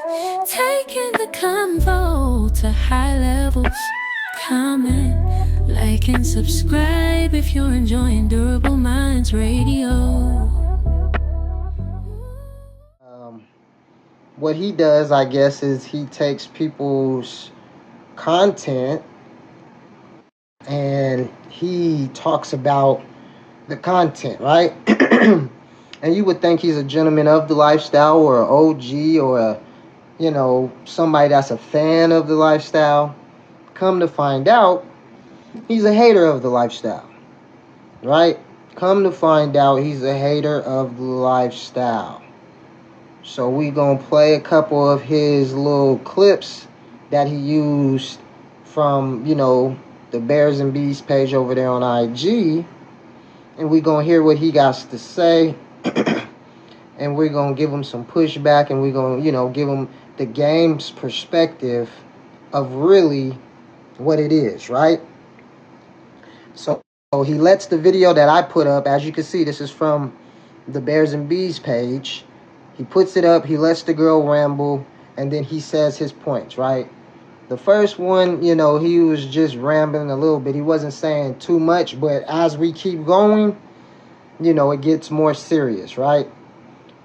Taking the convo to high levels. Comment, like, and subscribe if you're enjoying Durable Minds Radio. What he does, I guess, is he takes people's content and he talks about the content, right? And you would think he's a gentleman of the lifestyle or an OG or somebody that's a fan of the lifestyle. Come to find out, he's a hater of the lifestyle, right? Come to find out, he's a hater of the lifestyle. So we gonna play a couple of his little clips that he used from, the Bears and Bees page over there on IG. And we gonna hear what he got to say. And we're gonna give him some pushback, and we're gonna, give him the game's perspective of really what it is, right? So he lets the video that I put up, as you can see, this is from the Bears and Bees page. He puts it up, he lets the girl ramble, and then he says his points, right? The first one, he was just rambling a little bit. He wasn't saying too much, but as we keep going, it gets more serious, right?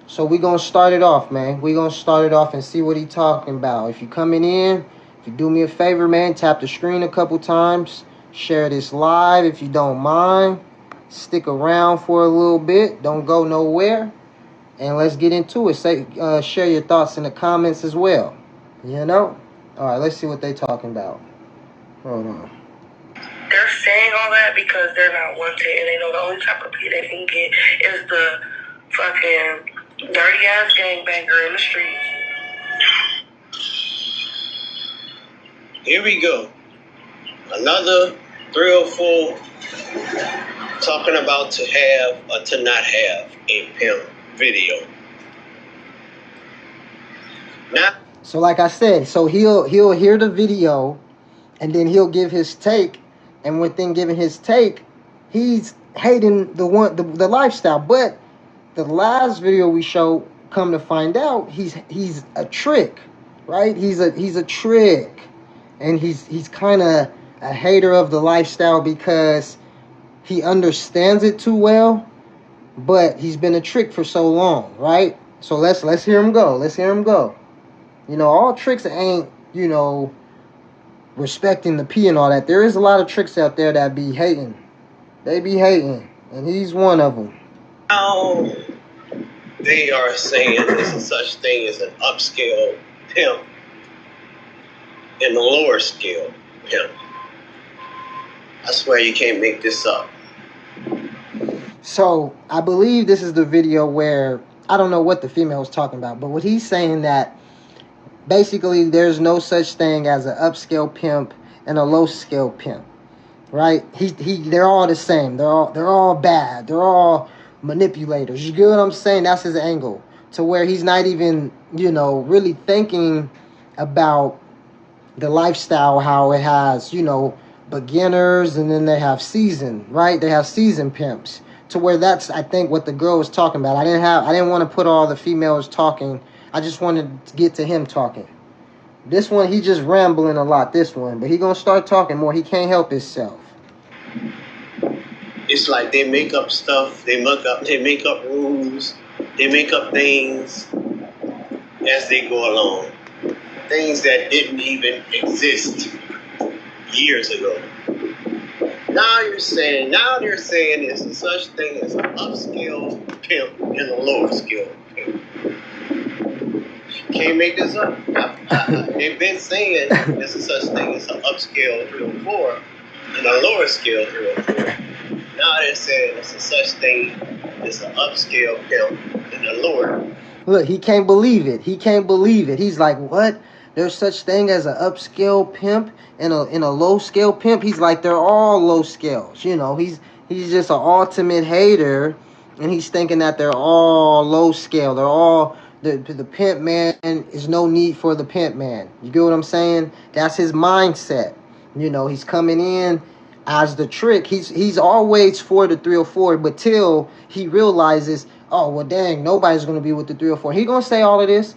So we're going to start it off, man. We're going to start it off and see what he's talking about. If you're coming in, if you do me a favor, man, tap the screen a couple times. Share this live if you don't mind. Stick around for a little bit. Don't go nowhere. And let's get into it. Share your thoughts in the comments as well. All right, let's see what they're talking about. Hold on. They're saying all that because they're not wanted, and they know the only type of pee they can get is the fucking dirty-ass gangbanger in the streets. Here we go. Another 304 talking about to have or to not have a pimp video. Now, so like I said, so he'll hear the video, and then he'll give his take, and within giving his take, he's hating the lifestyle. But the last video we showed, come to find out, he's a trick, right? He's a trick, and he's kind of a hater of the lifestyle because he understands it too well, but he's been a trick for so long, right? So let's hear him go. Let's hear him go. All tricks ain't, respecting the P and all that. There is a lot of tricks out there that be hating. They be hating, and he's one of them. Now they are saying there's a such thing as an upscale pimp and a lower scale pimp. I swear you can't make this up. So I believe this is the video where, I don't know what the female was talking about, but what he's saying that basically there's no such thing as an upscale pimp and a low scale pimp, right? They're all the same. They're all bad. They're all manipulators. You get what I'm saying? That's his angle, to where he's not even, really thinking about the lifestyle, how it has, beginners, and then they have seasoned, right? They have seasoned pimps, to where that's, I think, what the girl was talking about. I didn't want to put all the females talking. I just wanted to get to him talking. This one, he just rambling a lot, this one. But he gonna start talking more. He can't help himself. It's like they make up stuff. They make up rules. They make up things as they go along. Things that didn't even exist years ago. Now they're saying there's a such thing as an upscale pimp and a lower scale pimp. Can't make this up. They've been saying there's a such thing as an upscale 304 and a lower scale 304. Now they're saying there's a such thing as an upscale pimp and a lower. Look, he can't believe it. He's like, what? There's such thing as an upscale pimp and a low scale pimp. He's like, they're all low scales. He's just an ultimate hater, and he's thinking that they're all low scale. They're all the pimp man. Is no need for the pimp man. You get what I'm saying? That's his mindset. He's coming in as the trick. He's always for the 304, but till he realizes, oh well, dang, nobody's gonna be with the 304. He gonna say all of this.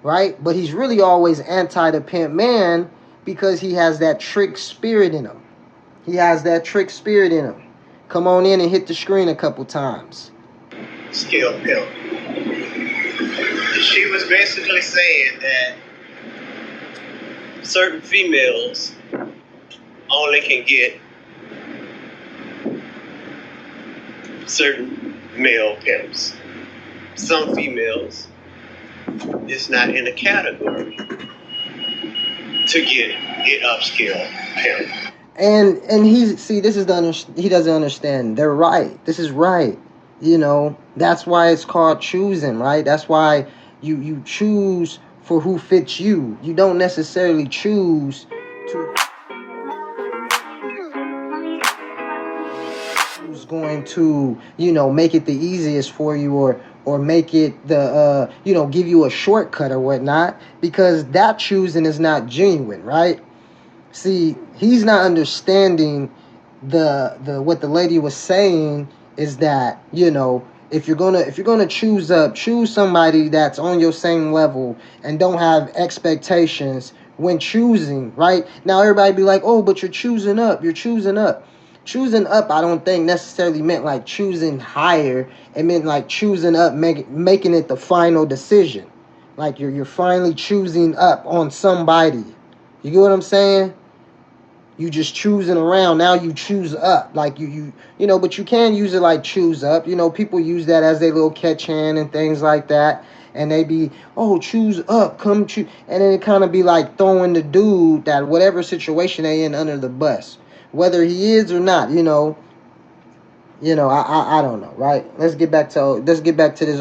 right? But he's really always anti the pimp man because he has that trick spirit in him. He has that trick spirit in him. Come on in and hit the screen a couple times. Skill pimp. She was basically saying that certain females only can get certain male pimps. Some females is not in a category to get an upscale pimp. And he doesn't understand. They're right. This is right. You know, that's why it's called choosing, right? That's why you choose for who fits you. You don't necessarily choose to who's going to, you know, make it the easiest for you or make it the you know, give you a shortcut or whatnot, because that choosing is not genuine, right? See, he's not understanding the what the lady was saying is that, you know, if you're gonna choose somebody that's on your same level and don't have expectations when choosing, right? Now everybody be like, oh, but you're choosing up. Choosing up, I don't think necessarily meant like choosing higher. It meant like choosing up, making it the final decision. Like you're finally choosing up on somebody. You get what I'm saying? You just choosing around. Now you choose up. Like you know, but you can use it like choose up. You know, people use that as their little catch hand and things like that. And they be, oh, choose up, come choose. And then it kind of be like throwing the dude that whatever situation they in under the bus. Whether he is or not, you know, I don't know, right? Let's get back to this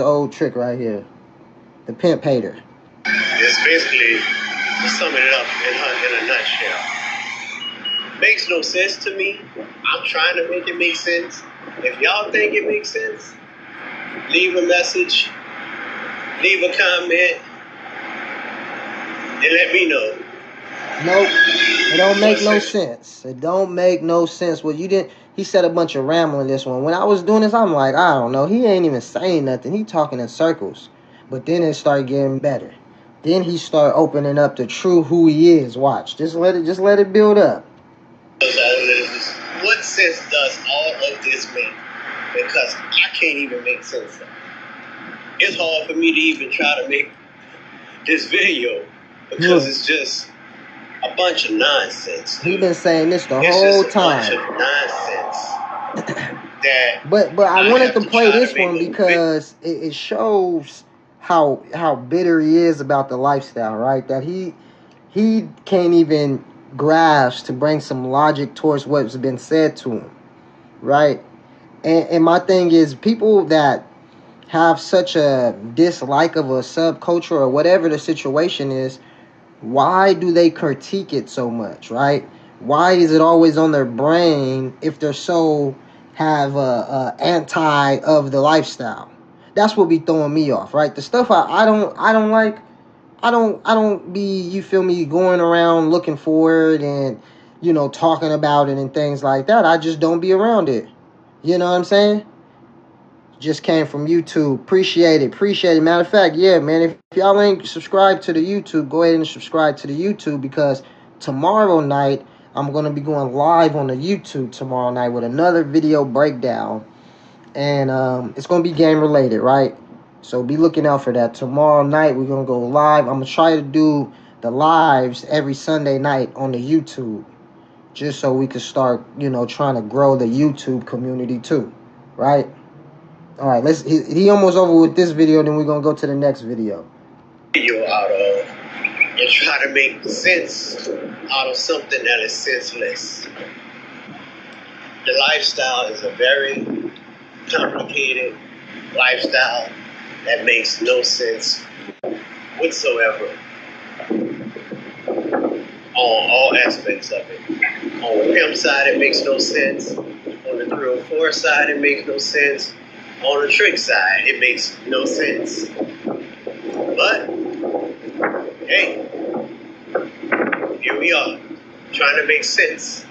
old trick right here. The pimp hater. It's basically, to sum it up in a nutshell, makes no sense to me. I'm trying to make it make sense. If y'all think it makes sense, leave a message, leave a comment, and let me know. Nope. It don't make no sense. It don't make no sense. Well, he said a bunch of rambling this one. When I was doing this, I'm like, I don't know. He ain't even saying nothing. He talking in circles. But then it started getting better. Then he started opening up to true who he is. Watch. Just let it build up. What sense does all of this make? Because I can't even make sense of it. It's hard for me to even try to make this video because it's just a bunch of nonsense. He been saying this the whole time. It's just a bunch of nonsense. But I wanted to play this one because it shows how bitter he is about the lifestyle, right? That he can't even grasp to bring some logic towards what's been said to him, right? And my thing is, people that have such a dislike of a subculture or whatever the situation is, why do they critique it so much, right? Why is it always on their brain if they're so have a anti of the lifestyle? That's what be throwing me off, right? The stuff I don't like, I don't be, you feel me, going around looking for it and, you know, talking about it and things like that. I just don't be around it. You know what I'm saying? Just came from YouTube. Appreciate it. Matter of fact, yeah, man, if y'all ain't subscribed to the YouTube, go ahead and subscribe to the YouTube, because tomorrow night I'm going to be going live on the YouTube tomorrow night with another video breakdown. And it's going to be game related, right? So be looking out for that. Tomorrow night we're going to go live. I'm going to try to do the lives every Sunday night on the YouTube, just so we can start, you know, trying to grow the YouTube community too, right? All right, he almost over with this video, then we're going to go to the next video. Video out of and try to make sense out of something that is senseless. The lifestyle is a very complicated lifestyle that makes no sense whatsoever on all aspects of it. On the pimp side, it makes no sense. On the 304 side, it makes no sense. On the trick side, it makes no sense. But, hey, here we are, trying to make sense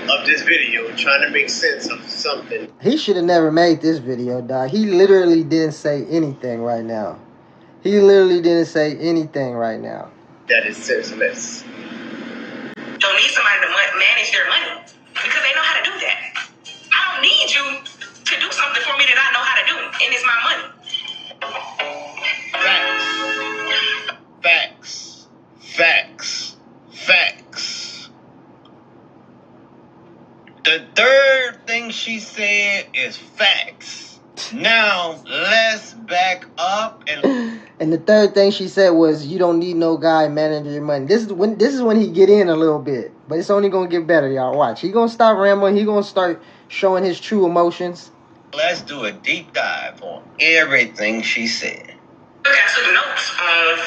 of this video, trying to make sense of something. He should have never made this video, dog. He literally didn't say anything right now. He literally didn't say anything right now. That is senseless. Don't need somebody to manage their money because they know how to do that. I don't need you to do something for me that I know how to do, and it's my money. Facts. Facts. Facts. The third thing she said is facts. Now let's back up and. And the third thing she said was, "You don't need no guy managing your money." This is when he get in a little bit, but it's only gonna get better, y'all. Watch. He gonna stop rambling. He gonna start showing his true emotions. Let's do a deep dive on everything she said. I took notes on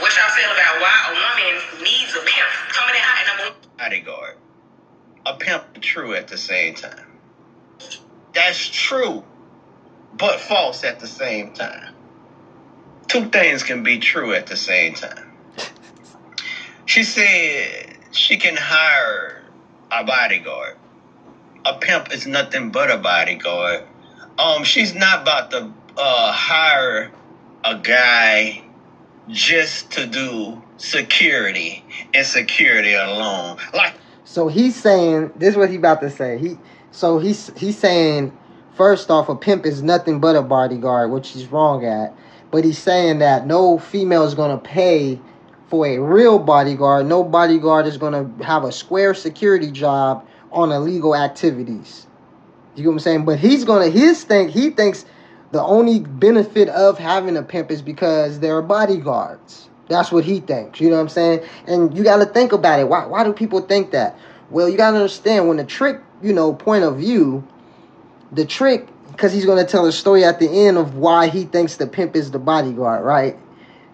what y'all said about why a woman needs a pimp. Tell me that hot number. Bodyguard. A pimp and true at the same time. That's true, but false at the same time. Two things can be true at the same time. She said she can hire a bodyguard. A pimp is nothing but a bodyguard. She's not about to hire a guy just to do security and security alone. So he's saying, this is what he about to say. He's saying, first off, a pimp is nothing but a bodyguard, which he's wrong at. But he's saying that no female is going to pay for a real bodyguard. No bodyguard is going to have a square security job on illegal activities. You get what I'm saying? But he thinks the only benefit of having a pimp is because they're bodyguards. That's what he thinks. You know what I'm saying? And you got to think about it. Why do people think that? Well, you got to understand, when the trick, point of view, the trick, because he's going to tell a story at the end of why he thinks the pimp is the bodyguard, right?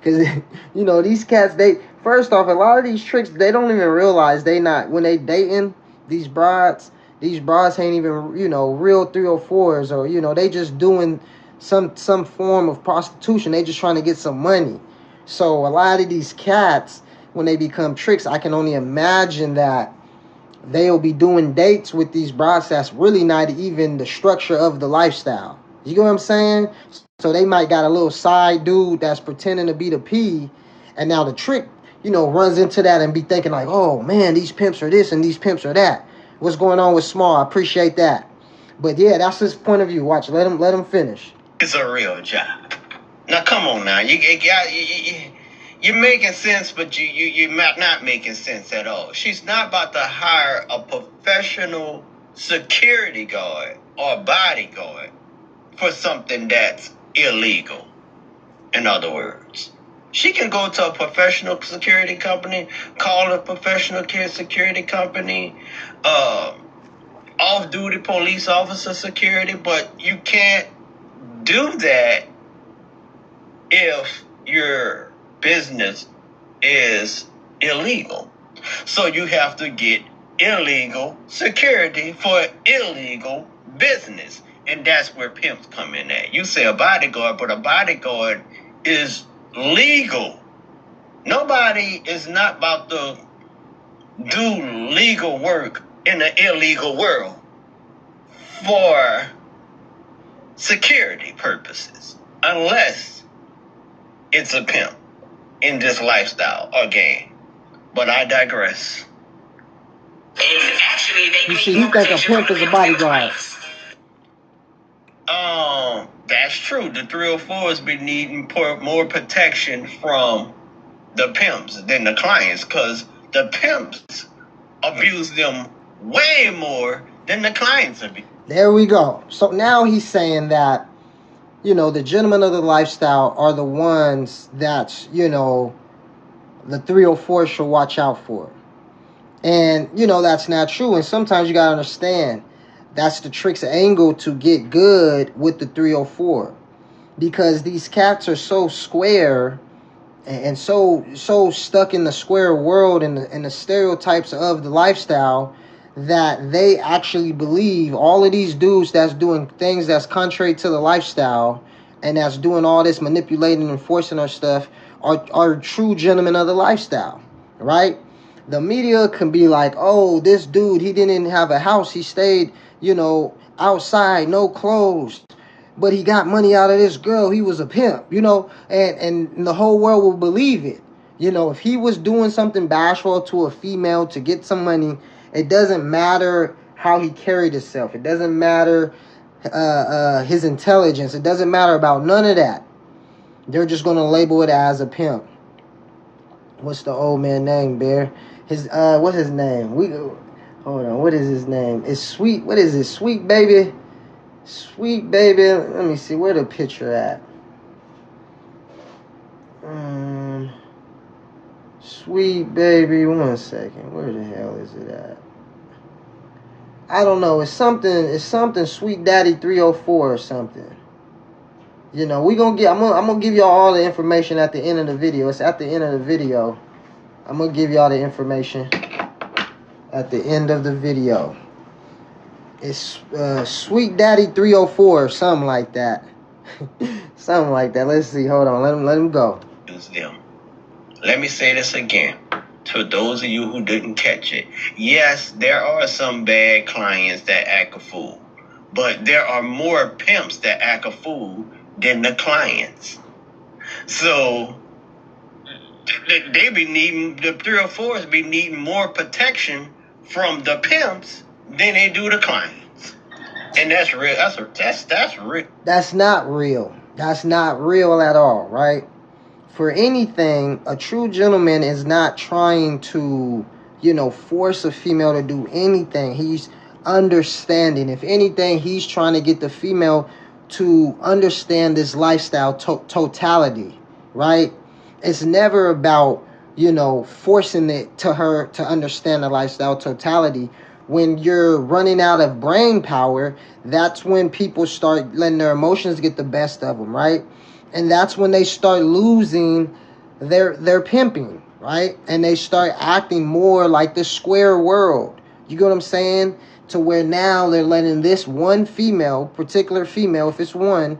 Because, these cats, first off, a lot of these tricks, they don't even realize when they dating these broads ain't even, real 304s, or, they just doing some form of prostitution. They just trying to get some money. So a lot of these cats, when they become tricks, I can only imagine that they'll be doing dates with these broads that's really not even the structure of the lifestyle. You get what I'm saying? So they might got a little side dude that's pretending to be the P, and now the trick, runs into that and be thinking like, oh man, these pimps are this and these pimps are that. What's going on with Small? I appreciate that. But yeah, that's his point of view. Watch, let him finish. It's a real job. Now come on now, you're making sense, but you're not making sense at all. She's not about to hire a professional security guard or bodyguard for something that's illegal. In other words, she can go to a professional security company, call a professional security company, off-duty police officer security, but you can't do that if you're business is illegal. So you have to get illegal security for illegal business. And that's where pimps come in at. You say a bodyguard, but a bodyguard is legal. Nobody is not about to do legal work in the illegal world for security purposes, unless it's a pimp in this lifestyle or game. But I digress. And actually, You see, he think a pimp is a bodyguard. That's true. The 304s be needing more protection from the pimps than the clients, because the pimps abuse them way more than the clients abuse. There we go. So now he's saying that, the gentlemen of the lifestyle are the ones that, the 304 should watch out for. And, that's not true. And sometimes you got to understand, that's the trick's angle to get good with the 304. Because these cats are so square and so stuck in the square world and the stereotypes of the lifestyle, that they actually believe all of these dudes that's doing things that's contrary to the lifestyle and that's doing all this manipulating and forcing our stuff are true gentlemen of the lifestyle, right? The media can be like, oh, this dude, he didn't have a house. He stayed, outside, no clothes. but he got money out of this girl. He was a pimp, you know, and the whole world will believe it. You know, if he was doing something bashful to a female to get some money, it doesn't matter how he carried himself. It doesn't matter his intelligence. It doesn't matter about none of that. They're just gonna label it as a pimp. What's the old man name, Bear? His what's his name? Hold on. What is his name? It's Sweet. What is it? Sweet Baby. Sweet Baby. Let me see where the picture at. Sweet Baby. 1 second. Where the hell is it at? I don't know. It's something Sweet Daddy 304 or something. You know, I'm gonna give y'all all the information at the end of the video. It's at the end of the video. I'm gonna give y'all the information at the end of the video. It's Sweet Daddy 304 or something like that. Something like that. Let's see. Hold on. Let him go. Use them. Let me say this again. To those of you who didn't catch it. Yes, there are some bad clients that act a fool. But there are more pimps that act a fool than the clients. So they be needing, the 304s be needing more protection from the pimps than they do the clients. And that's real. That's real. That's not real. That's not real at all, right? For anything, a true gentleman is not trying to, you know, force a female to do anything. He's understanding. If anything, he's trying to get the female to understand this lifestyle totality, right? It's never about, you know, forcing it to her to understand the lifestyle totality. When you're running out of brain power, that's when people start letting their emotions get the best of them, right? And that's when they start losing their pimping, right? And they start acting more like the square world. You get what I'm saying? To where now they're letting this one female, particular female, if it's one,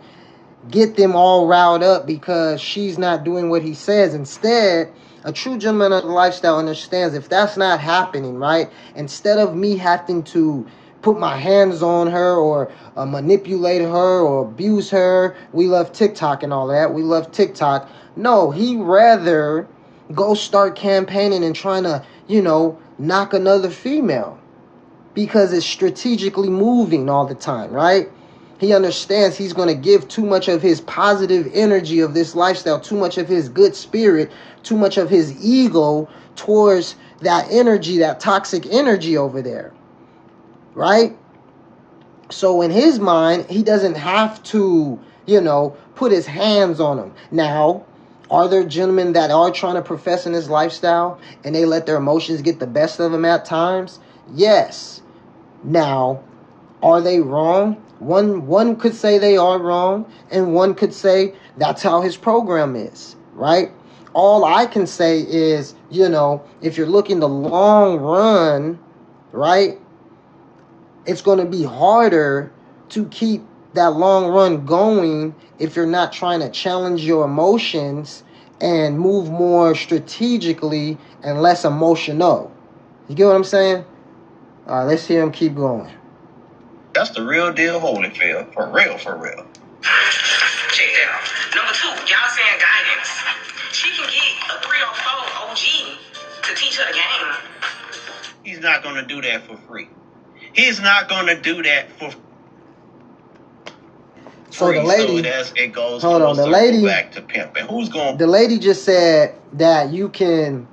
get them all riled up because she's not doing what he says. Instead, a true gentleman of the lifestyle understands if that's not happening, right? Instead of me having to put my hands on her or manipulate her or abuse her. We love TikTok and all that. We love TikTok. No, he rather go start campaigning and trying to, you know, knock another female because it's strategically moving all the time, right? He understands he's going to give too much of his positive energy of this lifestyle, too much of his good spirit, too much of his ego towards that energy, that toxic energy over there, right? So in his mind, he doesn't have to, you know, put his hands on them. Now, are there gentlemen that are trying to profess in this lifestyle and they let their emotions get the best of them at times? Yes. Now, are they wrong? One could say they are wrong, and one could say that's how his program is, right? All I can say is, you know, if you're looking the long run, right, it's going to be harder to keep that long run going if you're not trying to challenge your emotions and move more strategically and less emotional. You get what I'm saying? All right, let's hear him keep going. That's the real deal, Holyfield. For real, for real. Check that out. Number two, y'all saying guidance. She can get a 304 OG to teach her the game. He's not going to do that for free. He's not going to do that for free. So the lady, it goes hold on, the lady back to pimping. Who's going? The lady just said that you can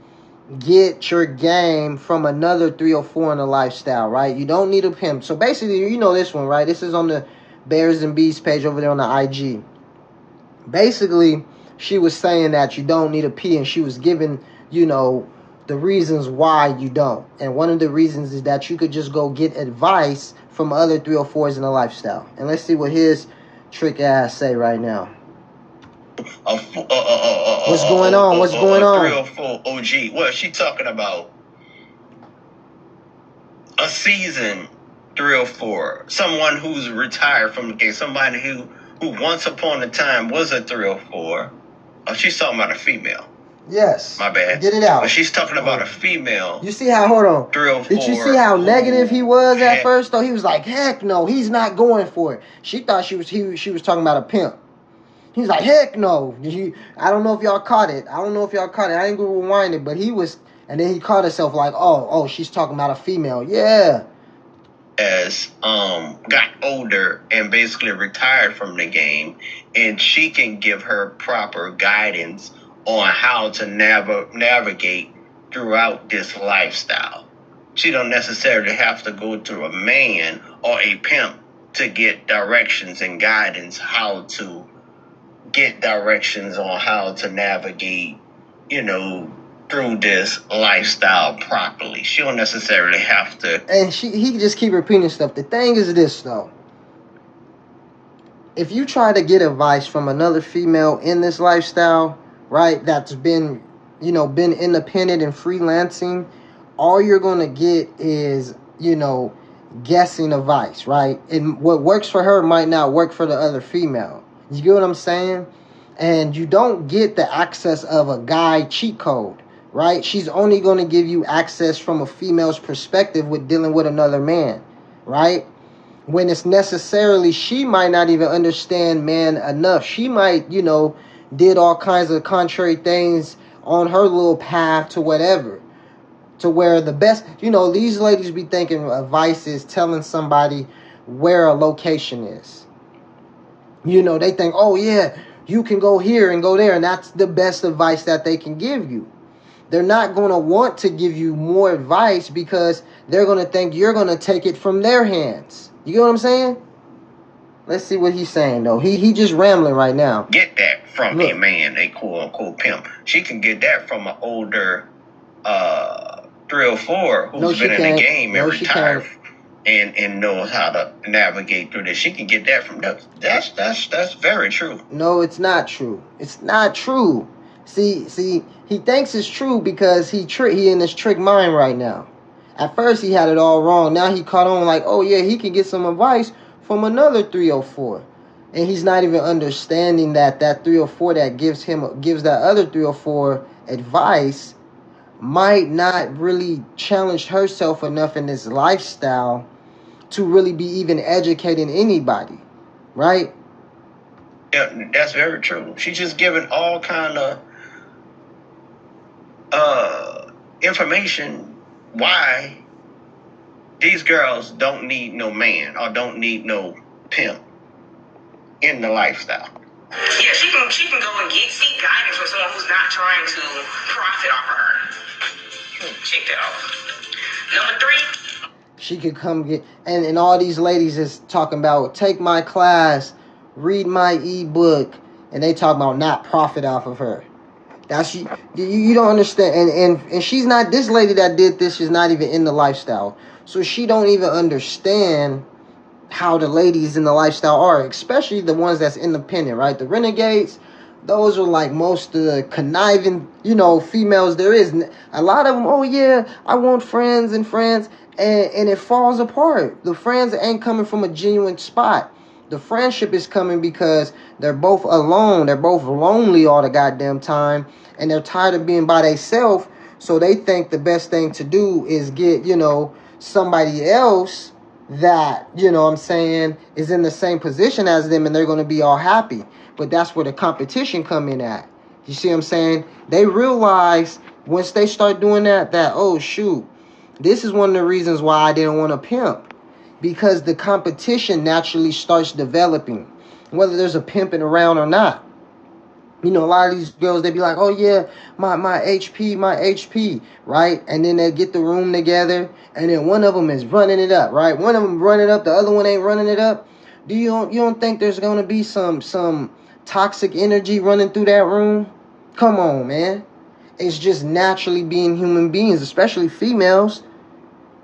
get your game from another 304 in the lifestyle, right? You don't need a pimp. So basically, you know this one, right? This is on the Bears and Bees page over there on the IG. Basically, she was saying that you don't need a P, and she was giving, you know, the reasons why you don't. And one of the reasons is that you could just go get advice from other 304s in the lifestyle. And let's see what his trick ass say right now. What's going on? What's going on? 304 OG. What is she talking about? A seasoned 304. Someone who's retired from the game. Somebody who once upon a time was a 304. Oh, she's talking about a female. Yes. My bad. Get it out. When she's talking about a female. You see how, hold on. 3 or 4. Did you see how negative he was at first though? He was like, heck no, he's not going for it. She thought she was talking about a pimp. He's like, heck no. I don't know if y'all caught it. I ain't gonna rewind it, but he was, and then he caught himself like, oh, she's talking about a female. Yeah. As got older and basically retired from the game, and she can give her proper guidance on how to navigate throughout this lifestyle. She don't necessarily have to go through a man or a pimp to get directions and guidance how to get directions on how to navigate, through this lifestyle properly. She don't necessarily have to. And he just keep repeating stuff. The thing is this though. If you try to get advice from another female in this lifestyle, right, that's been independent and freelancing, all you're gonna get is, guessing advice, right? And what works for her might not work for the other female. You get what I'm saying? And you don't get the access of a guy cheat code, right? She's only going to give you access from a female's perspective with dealing with another man, right? When it's necessarily, she might not even understand man enough. She might, did all kinds of contrary things on her little path to whatever. To where the best, these ladies be thinking advice is telling somebody where a location is. They think, oh yeah, you can go here and go there, and that's the best advice that they can give you. They're not going to want to give you more advice because they're going to think you're going to take it from their hands. You get what I'm saying? Let's see what he's saying, though. He just rambling right now. Get that from a man, a quote-unquote pimp. She can get that from an older 3 or 4 who's been in the game and retired and knows how to navigate through this. She can get that from them. That's very true. No, it's not true. It's not true. See, he thinks it's true because he in his trick mind right now. At first he had it all wrong. Now he caught on like, oh yeah, he can get some advice from another 304. And he's not even understanding that 304 that gives that other 304 advice might not really challenge herself enough in this lifestyle to really be even educating anybody, right? Yeah, that's very true. She's just giving all kind of information why these girls don't need no man or don't need no pimp in the lifestyle. Yeah, she can go and seek guidance from someone who's not trying to profit off of her. Check that out. Number 3. She could come get, and all these ladies is talking about take my class, read my ebook, and they talk about not profit off of her. You don't understand, and she's not, this lady that did this is not even in the lifestyle, so she don't even understand how the ladies in the lifestyle are, especially the ones that's independent, right? The renegades, those are like most of the conniving, females there is. A lot of them, oh yeah, I want friends, and it falls apart. The friends ain't coming from a genuine spot. The friendship is coming because they're both alone. They're both lonely all the goddamn time, and they're tired of being by themselves. So they think the best thing to do is get, somebody else that, is in the same position as them, and they're going to be all happy. But that's where the competition come in at. You see what I'm saying? They realize once they start doing that, oh shoot, this is one of the reasons why I didn't want to pimp. Because the competition naturally starts developing, whether there's a pimping around or not. A lot of these girls, they be like, oh yeah, my HP, right? And then they get the room together, and then one of them is running it up, right? One of them running up, the other one ain't running it up. You don't think there's gonna be some toxic energy running through that room? Come on, man. It's just naturally being human beings, especially females,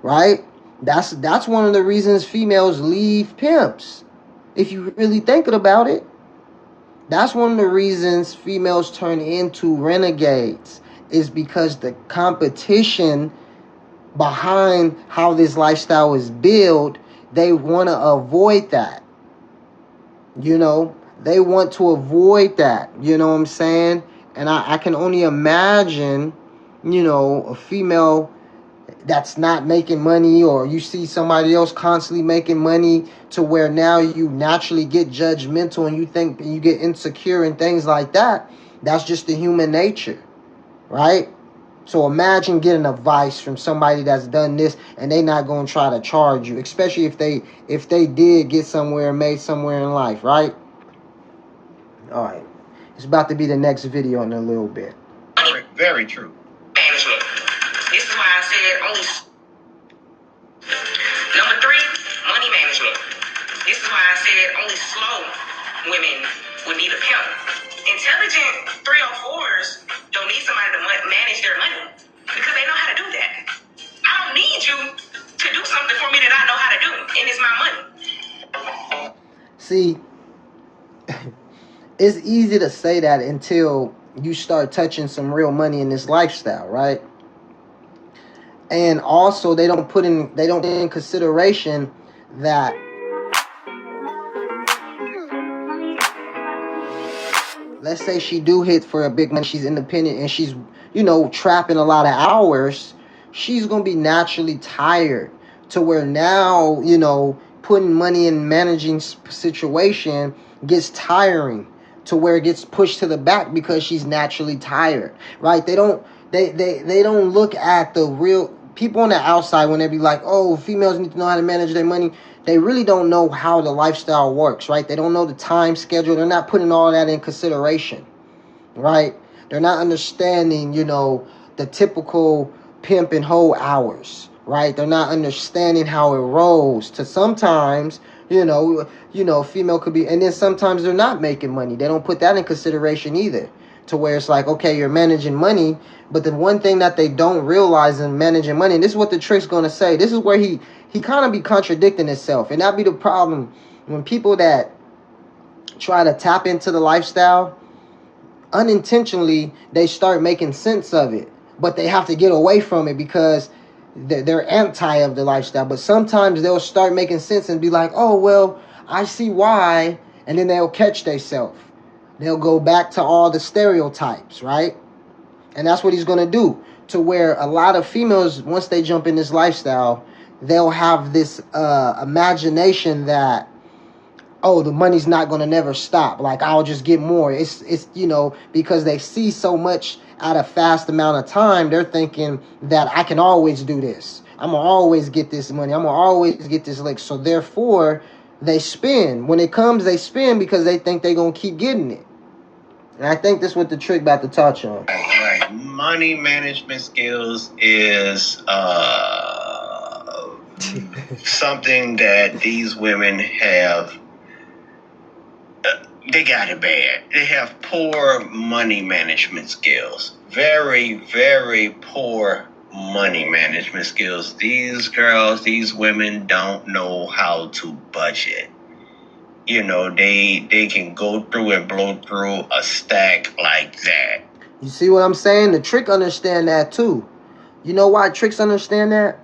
right? That's one of the reasons females leave pimps. If you really thinking about it, that's one of the reasons females turn into renegades, is because the competition behind how this lifestyle is built, they want to avoid that. They want to avoid that. You know what I'm saying? And I can only imagine, you know, a female that's not making money, or you see somebody else constantly making money, to where now you naturally get judgmental and you think you get insecure and things like that. That's just the human nature, right? So imagine getting advice from somebody that's done this and they not going to try to charge you, especially if they did get somewhere and made somewhere in life, right? All right. It's about to be the next video in a little bit. Very, very true. Management. This is why I said only. Number 3, money management. This is why I said only slow women would need a pimp. Intelligent 304s don't need somebody to manage their money because they know how to do that. I don't need you to do something for me that I know how to do, and it's my money. See, it's easy to say that until you start touching some real money in this lifestyle, right? And also they don't take in consideration that let's say she do hit for a big money, she's independent and she's, you know, trapping a lot of hours, she's gonna be naturally tired, to where now, you know, putting money in managing situation gets tiring, to where it gets pushed to the back because she's naturally tired, right? They don't look at the real people on the outside when they be like, oh, females need to know how to manage their money. They really don't know how the lifestyle works, right? They don't know the time schedule. They're not putting all that in consideration, right? They're not understanding, you know, the typical pimp and hoe hours, right? They're not understanding how it rolls. To sometimes, you know, female could be, and then sometimes they're not making money. They don't put that in consideration either, to where it's like, okay, you're managing money, but the one thing that they don't realize in managing money, and this is what the trick's going to say, this is where he kind of be contradicting himself, and that be the problem when people that try to tap into the lifestyle, unintentionally, they start making sense of it, but they have to get away from it because they're anti of the lifestyle. But sometimes they'll start making sense and be like, oh, well, I see why, and then they'll catch themselves. They'll go back to all the stereotypes, right? And that's what he's going to do, to where a lot of females, once they jump in this lifestyle, they'll have this imagination that, oh, the money's not going to never stop. Like, I'll just get more. It's you know, because they see so much at a fast amount of time, they're thinking that I can always do this. I'm going to always get this money. I'm going to always get this lick. So therefore, they spend. When it comes, they spend because they think they're going to keep getting it. And I think this is what the trick about to touch on. Right. Money management skills is something that these women have. They got it bad. They have poor money management skills. Very, very poor money management skills. These girls, these women don't know how to budget. You know, they can go through and blow through a stack like that. You see what I'm saying? The trick understand that too. You know why tricks understand that?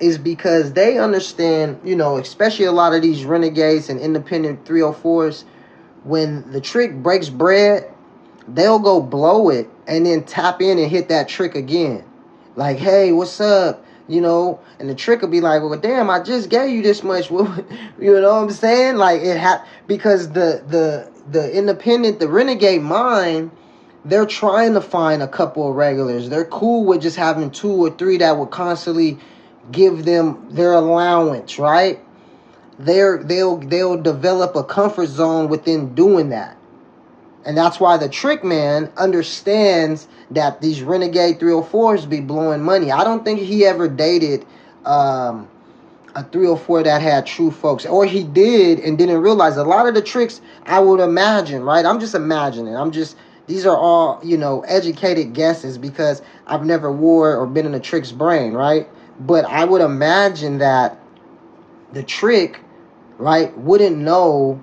Is because they understand, you know, especially a lot of these renegades and independent 304s, when the trick breaks bread, they'll go blow it and then tap in and hit that trick again. Like, hey, what's up? You know, and the trick will be like, well, damn, I just gave you this much. You know what I'm saying? Like, because the independent, the renegade mind, they're trying to find a couple of regulars. They're cool with just having 2 or 3 that would constantly give them their allowance, right? They'll develop a comfort zone within doing that. And that's why the trick man understands that these renegade 304s be blowing money. I don't think he ever dated a 304 that had true folks. Or he did and didn't realize. A lot of the tricks, I would imagine, right? I'm just imagining. These are all, you know, educated guesses because I've never wore or been in a trick's brain, right? But I would imagine that the trick, right, wouldn't know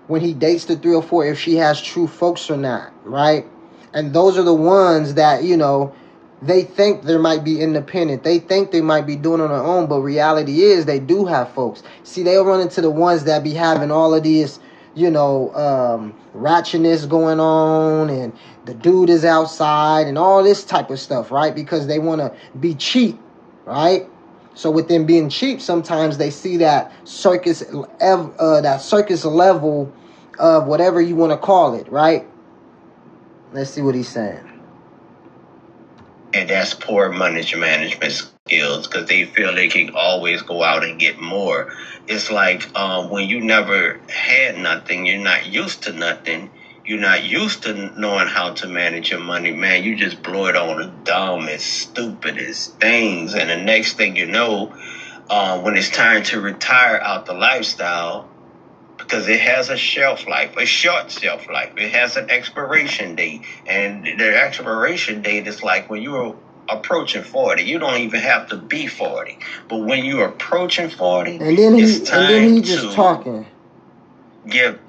when he dates the 304 if she has true folks or not, right? And those are the ones that, you know, they think they might be independent. They think they might be doing it on their own, but reality is they do have folks. See, they'll run into the ones that be having all of these ratchetness going on, and the dude is outside and all this type of stuff, right? Because they want to be cheap, right? So with them being cheap, sometimes they see that circus level of whatever you want to call it, right? Let's see what he's saying. And that's poor money management skills, because they feel they can always go out and get more. It's like when you never had nothing, you're not used to nothing. You're not used to knowing how to manage your money, man. You just blow it on the dumbest, stupidest things. And the next thing you know, when it's time to retire out the lifestyle, because it has a shelf life, a short shelf life. It has an expiration date. And the expiration date is like when you're approaching 40. You don't even have to be 40. But when you're approaching 40, it's time he just talking.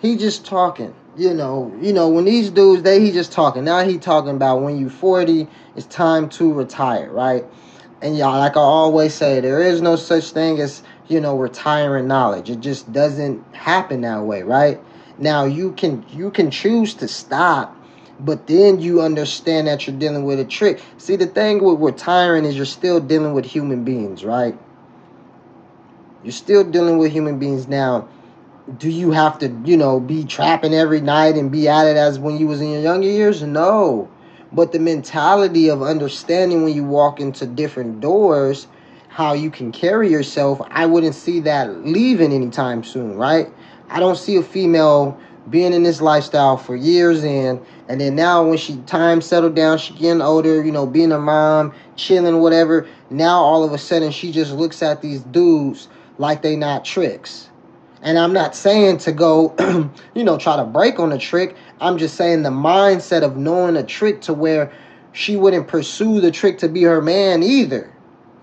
He just talking. When these dudes, he just talking. Now he talking about when you 40, it's time to retire, right? And y'all, like I always say, there is no such thing as, retiring knowledge. It just doesn't happen that way, right? Now you can choose to stop, but then you understand that you're dealing with a trick. See, the thing with retiring is you're still dealing with human beings, right? You're still dealing with human beings. Now, do you have to, be trapping every night and be at it as when you was in your younger years? No. But the mentality of understanding when you walk into different doors, how you can carry yourself, I wouldn't see that leaving anytime soon, right? I don't see a female being in this lifestyle for years and then now when time settled down, she getting older, being a mom, chilling, whatever. Now all of a sudden she just looks at these dudes like they not tricks. And I'm not saying to go, try to break on a trick. I'm just saying the mindset of knowing a trick to where she wouldn't pursue the trick to be her man either.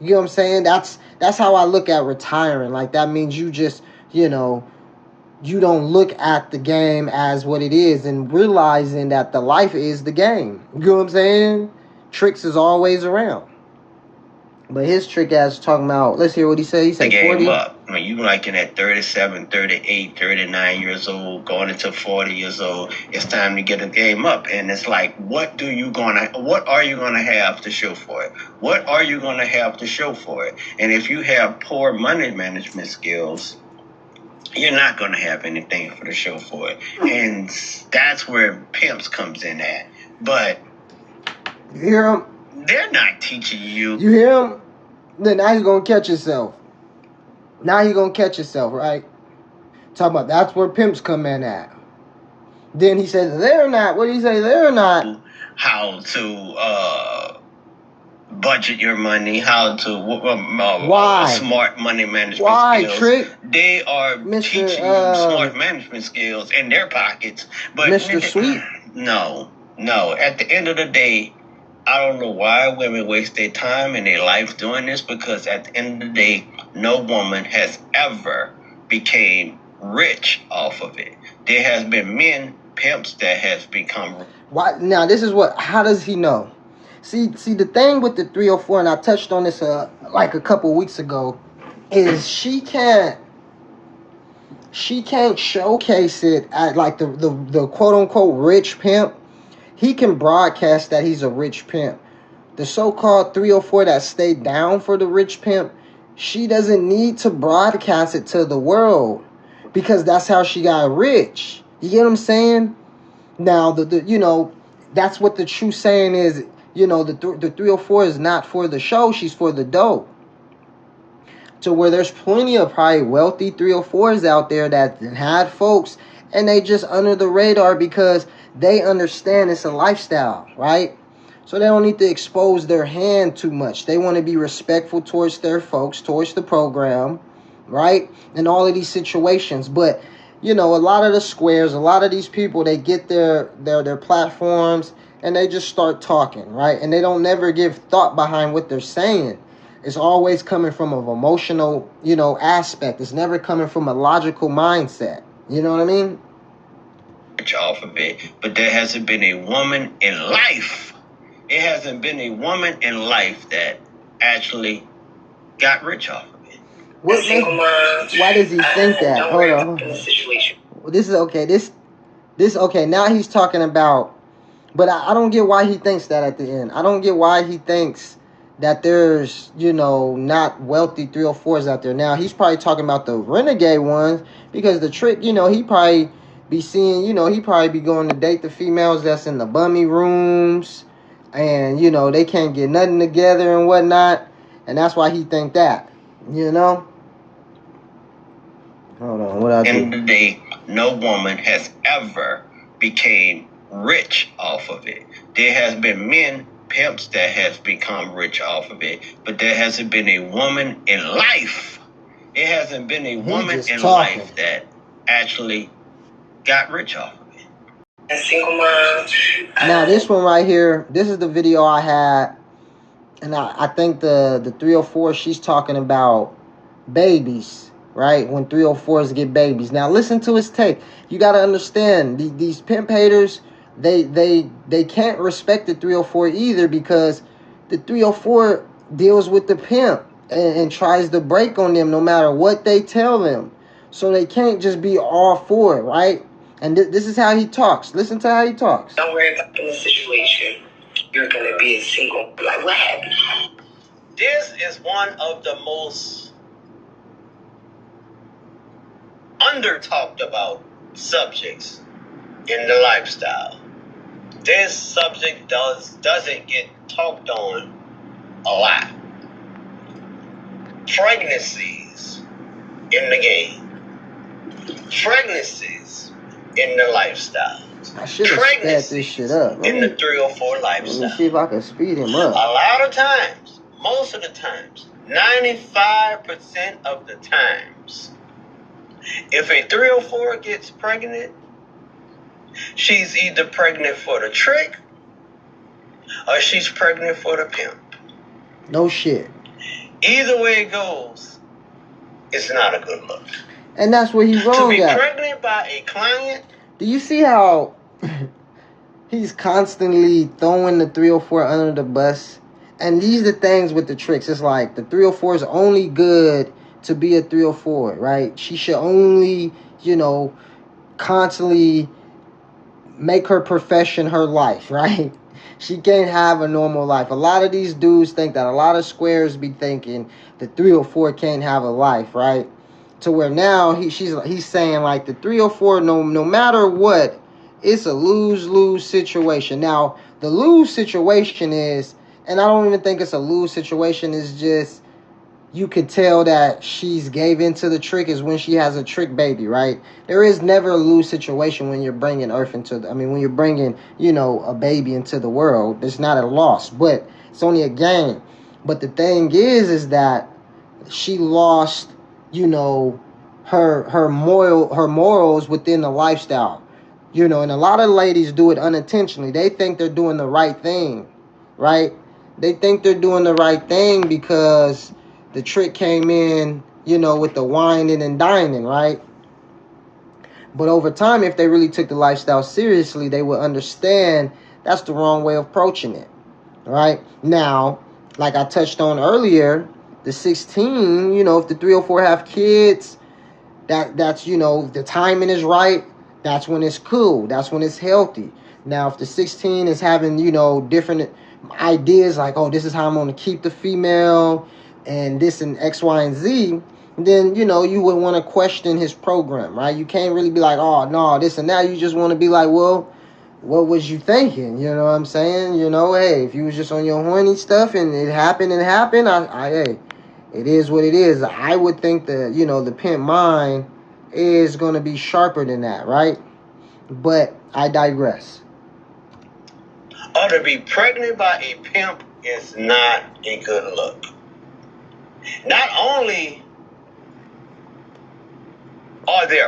You know what I'm saying? That's how I look at retiring. Like, that means you just, you don't look at the game as what it is and realizing that the life is the game. You know what I'm saying? Tricks is always around. But his trick ass talking about, let's hear what he said. He said 40. Up. I mean, you liking at 37, 38, 39 years old, going into 40 years old, it's time to get a game up. And it's like, what are you going to have to show for it? What are you going to have to show for it? And if you have poor money management skills, you're not going to have anything for the show for it. And that's where pimps comes in at. But you hear him? They're not teaching you. You hear him? Then now he's going to catch himself. Now he's going to catch himself, right? Talking about that's where pimps come in at. Then he says, they're not. What did he say? They're not. How to budget your money, how to smart money management skills. Trick? They are teaching you smart management skills in their pockets. But Mr. Sweet? No. At the end of the day, I don't know why women waste their time and their life doing this, because at the end of the day, no woman has ever became rich off of it. There has been men, pimps, that has become. Why? Now, this is how does he know? See, the thing with the 304, and I touched on this like a couple weeks ago, is she can't showcase it at like the quote unquote rich pimp. He can broadcast that he's a rich pimp. The so-called 304 that stayed down for the rich pimp, she doesn't need to broadcast it to the world because that's how she got rich. You get what I'm saying? Now, that's what the true saying is. The 304 is not for the show. She's for the dough. To where there's plenty of probably wealthy 304s out there that had folks and they just under the radar because they understand it's a lifestyle, right? So they don't need to expose their hand too much. They want to be respectful towards their folks, towards the program, right? In all of these situations. But, a lot of the squares, a lot of these people, they get their platforms and they just start talking, right? And they don't never give thought behind what they're saying. It's always coming from an emotional, aspect. It's never coming from a logical mindset. You know what I mean? Off of it. But there hasn't been a woman in life. It hasn't been a woman in life that actually got rich off of it. Why does he think that? Hold on. This is okay. This okay. Now he's talking about, but I don't get why he thinks that at the end. I don't get why he thinks that there's, not wealthy 304s out there. Now he's probably talking about the renegade ones because the trick, he probably be seeing, he probably be going to date the females that's in the bummy rooms, and they can't get nothing together and whatnot, and that's why he think that, Hold on, what I do? And today, no woman has ever became rich off of it. There has been men, pimps, that has become rich off of it, but there hasn't been a woman in life. There hasn't been a woman in life that actually got rich off of it. A single mom. Now this one right here, this is the video I had, and I think the 304, she's talking about babies. Right, when 304s get babies. Now listen to his take. You got to understand, these pimp haters, they can't respect the 304 either, because the 304 deals with the pimp and tries to break on them no matter what they tell them. So they can't just be all for it, right? And this is how he talks. Listen to how he talks. Don't worry about the situation. You're gonna be a single. Like, what happened? This is one of the most under talked about subjects in the lifestyle. This subject doesn't get talked on a lot. Pregnancies in the game. Pregnancies in the lifestyle. I should have sped this shit up. In the 304 lifestyle. Let me see if I can speed him up. A lot of times, most of the times, 95% of the times, if a 304 gets pregnant, she's either pregnant for the trick or she's pregnant for the pimp. No shit. Either way it goes, it's not a good look. And that's where he's wrong To be at. pregnant by a client. Do you see how he's constantly throwing the 304 under the bus? And these are the things with the tricks. It's like the 304 is only good to be a 304, right? She should only, constantly make her profession her life, right? She can't have a normal life. A lot of these dudes think that, a lot of squares be thinking the 304 can't have a life, right? To where now he's saying like the 304, no matter what, it's a lose-lose situation. Now, the lose situation is, and I don't even think it's a lose situation, it's just, you could tell that she's gave into the trick is when she has a trick baby, right? There is never a lose situation when you're bringing when you're bringing, a baby into the world. There's not a loss, but it's only a gain. But the thing is that she lost, her morals within the lifestyle. And a lot of ladies do it unintentionally. They think they're doing the right thing, right? They think they're doing the right thing because the trick came in, with the whining and dining, right? But over time, if they really took the lifestyle seriously, they would understand that's the wrong way of approaching it, right? Now, like I touched on earlier, the 16, if the 304 have kids, that's, the timing is right, that's when it's cool, that's when it's healthy. Now, if the 16 is having, different ideas like, oh, this is how I'm going to keep the female, and this and X, Y, and Z, then, you would want to question his program, right? You can't really be like, oh, no, this and that. You just want to be like, well, what was you thinking? You know what I'm saying? Hey, if you was just on your horny stuff and it happened, hey, it is what it is. I would think that, the pimp mind is going to be sharper than that, right? But I digress. Or to be pregnant by a pimp is not a good look. Not only are they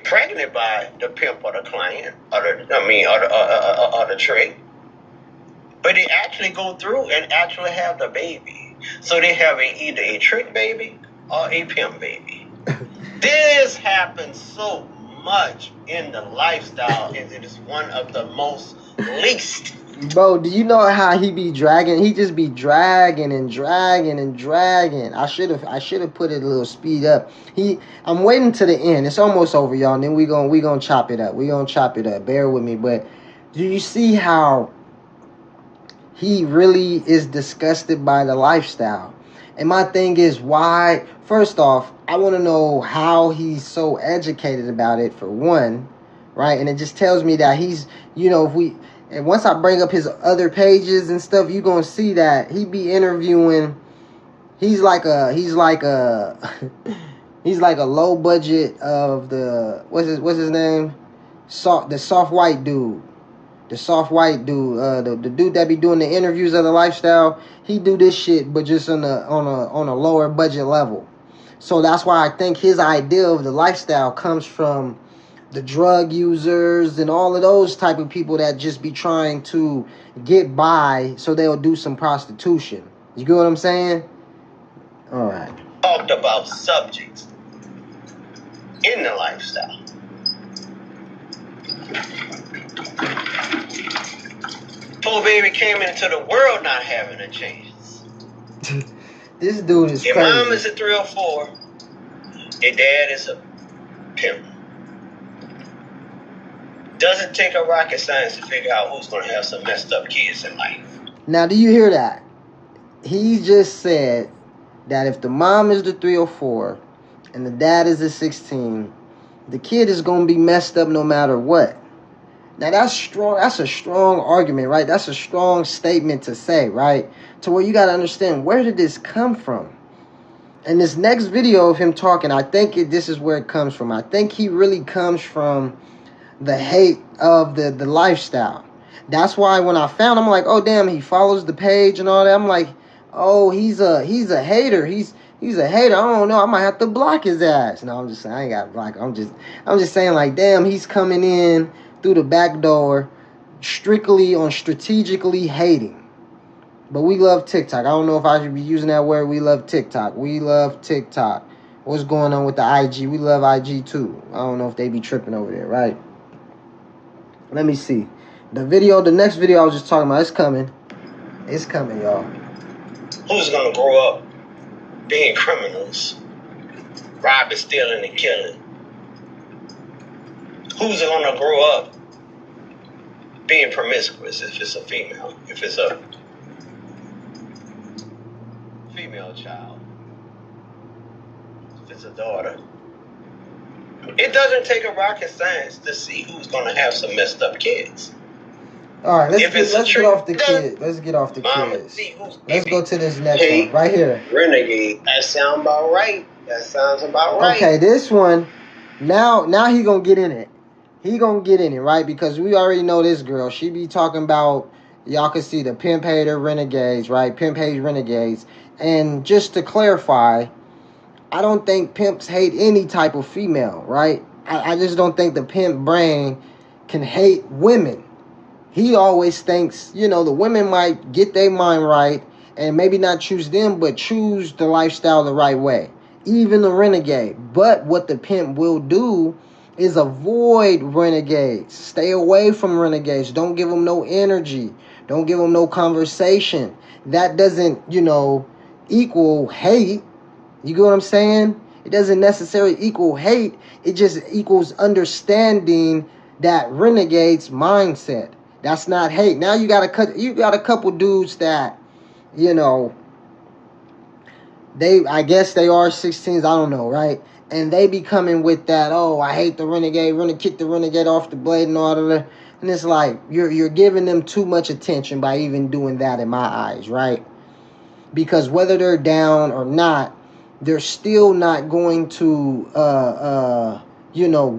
pregnant by the pimp or the client, or the trick, but they actually go through and actually have the baby. So they have either a trick baby or a pimp baby. This happens so much in the lifestyle, and it is one of the most least Bro, do you know how he be dragging? He just be dragging and dragging and dragging. I should have put it a little speed up. I'm waiting to the end. It's almost over, y'all. And then we gonna chop it up. We gonna chop it up. Bear with me. But do you see how he really is disgusted by the lifestyle? And my thing is, why? First off, I want to know how he's so educated about it, for one, right? And it just tells me that he's, and once I bring up his other pages and stuff, you're going to see that he be interviewing, he's like a he's like a low budget of the, what's his name? The soft white dude. The soft white dude, the dude that be doing the interviews of the lifestyle, he do this shit, but just on a lower budget level. So that's why I think his idea of the lifestyle comes from the drug users and all of those type of people that just be trying to get by, so they'll do some prostitution. You get what I'm saying? All right. Talked about subjects in the lifestyle. Poor baby came into the world not having a chance. This dude is Your crazy. mom is a 304. Your dad is a pimp. Doesn't take a rocket science to figure out who's going to have some messed up kids in life. Now, do you hear that? He just said that if the mom is the 304 and the dad is the 16, the kid is going to be messed up no matter what. Now, that's strong. That's a strong argument, right? That's a strong statement to say, right? To where you got to understand, where did this come from? And this next video of him talking, I think this is where it comes from. I think he really comes from the hate of the lifestyle. That's why when I found him, I'm like, oh, damn, he follows the page and all that. I'm like, oh, he's a hater. He's a hater. I don't know. I might have to block his ass. No, I'm just saying, I ain't got to block him. I'm just saying, like, damn, he's coming in through the back door, strictly on strategically hating. But we love TikTok. I don't know if I should be using that word. We love TikTok. We love TikTok. What's going on with the IG? We love IG too. I don't know if they be tripping over there, right? Let me see. The next video I was just talking about, it's coming. It's coming, y'all. Who's going to grow up being criminals? Robbing, stealing, and killing. Who's going to grow up being promiscuous if it's a female? If it's a female child? If it's a daughter? It doesn't take a rocket science to see who's going to have some messed up kids. All right, let's get off the kids. Let's get off the kids. Let's go to this next one right here. Renegade. That sounds about right. That sounds about right. Okay, this one. Now he gonna get in it. He gonna get in it, right? Because we already know this girl. She be talking about, y'all can see the pimp hater renegades, right? Pimp hate renegades. And just to clarify, I don't think pimps hate any type of female, right? I just don't think the pimp brain can hate women. He always thinks, the women might get their mind right and maybe not choose them, but choose the lifestyle the right way. Even the renegade. But what the pimp will do is avoid renegades. Stay away from renegades. Don't give them no energy. Don't give them no conversation. That doesn't, equal hate. You get what I'm saying? It doesn't necessarily equal hate. It just equals understanding that renegade's mindset. That's not hate. Now you got a couple dudes that, I guess they are 16s, I don't know, right? And they be coming with that, oh, I hate the renegade, kick the renegade off the blade and all of that. And it's like, you're giving them too much attention by even doing that in my eyes, right? Because whether they're down or not, they're still not going to,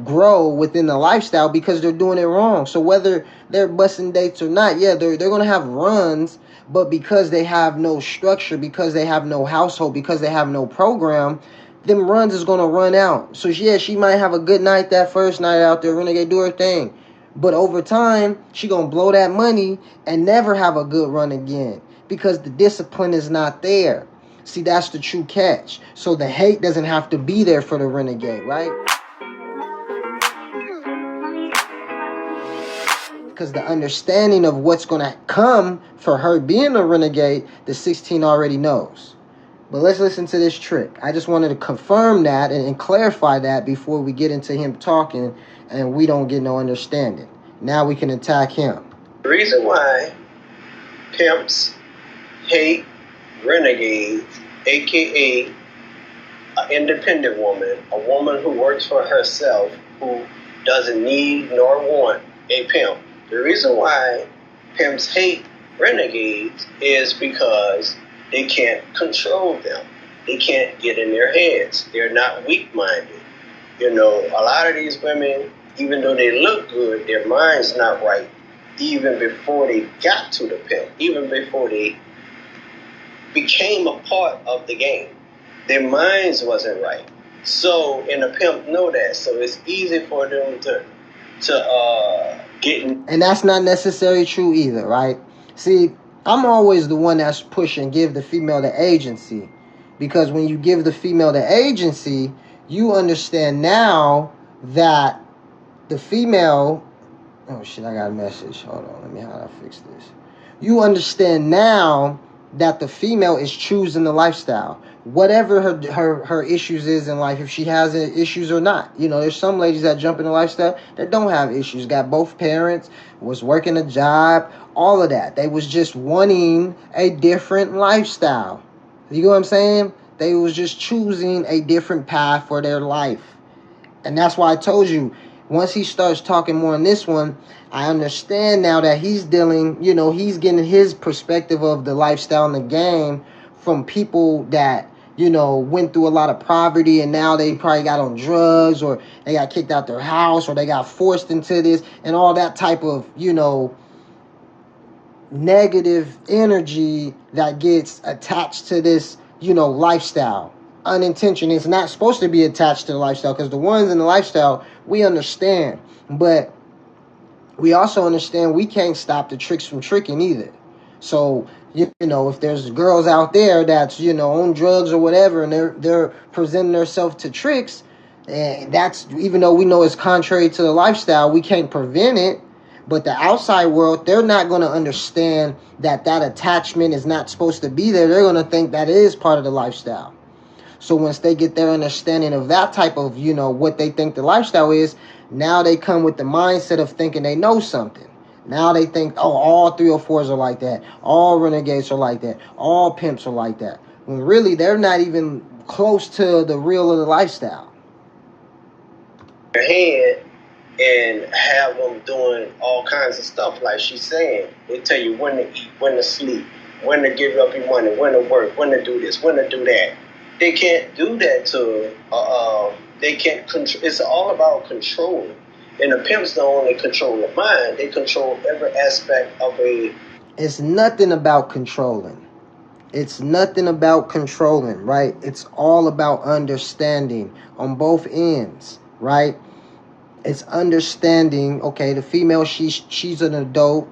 grow within the lifestyle because they're doing it wrong. So whether they're busting dates or not, yeah, they're going to have runs, but because they have no structure, because they have no household, because they have no program, them runs is going to run out. So yeah, she might have a good night that first night out there, renegade, do her thing. But over time, she going to blow that money and never have a good run again because the discipline is not there. See, that's the true catch. So the hate doesn't have to be there for the renegade, right? because the understanding of what's going to come for her being a renegade, the 16 already knows. But let's listen to this trick. I just wanted to confirm that and clarify that before we get into him talking and we don't get no understanding. Now we can attack him. The reason why pimps hate renegades, aka an independent woman, a woman who works for herself, who doesn't need nor want a pimp. The reason why pimps hate renegades is because they can't control them. They can't get in their heads. They're not weak-minded. You know, a lot of these women, even though they look good, their mind's not right. Even before they got to the pimp, even before they became a part of the game, their minds wasn't right. So, and the pimp know that. So it's easy for them to get in. And that's not necessarily true either, right? See, I'm always the one that's pushing give the female the agency. Because when you give the female the agency, you understand now that the female... Oh, shit, I got a message. Hold on, let me how do I fix this? You understand now that the female is choosing the lifestyle. Whatever her issues is in life, if she has issues or not. You know, there's some ladies that jump in the lifestyle that don't have issues. Got both parents, was working a job, all of that. They was just wanting a different lifestyle. You know what I'm saying? They was just choosing a different path for their life. And that's why I told you, once he starts talking more on this one, I understand now that he's dealing, you know, he's getting his perspective of the lifestyle in the game from people that, you know, went through a lot of poverty and now they probably got on drugs or they got kicked out their house or they got forced into this and all that type of, you know, negative energy that gets attached to this, you know, lifestyle. Unintentional. It's not supposed to be attached to the lifestyle because the ones in the lifestyle, we understand. But we also understand we can't stop the tricks from tricking either. So, you know, if there's girls out there that's, you know, on drugs or whatever and they're presenting themselves to tricks, and that's, even though we know it's contrary to the lifestyle, we can't prevent it. But the outside world, they're not going to understand that that attachment is not supposed to be there. They're going to think that it is part of the lifestyle. So once they get their understanding of that type of, you know, what they think the lifestyle is, now they come with the mindset of thinking they know something. Now they think, oh, all 304s are like that. All renegades are like that. All pimps are like that. When really, they're not even close to the real of the lifestyle. Your head and have them doing all kinds of stuff like she's saying. They tell you when to eat, when to sleep, when to give up your money, when to work, when to do this, when to do that. They can't do that to, they can't control. It's all about control. And the pimps don't only control the mind, they control every aspect of a... It's nothing about controlling. It's nothing about controlling, right? It's all about understanding on both ends, right? It's understanding, okay, the female, she's an adult.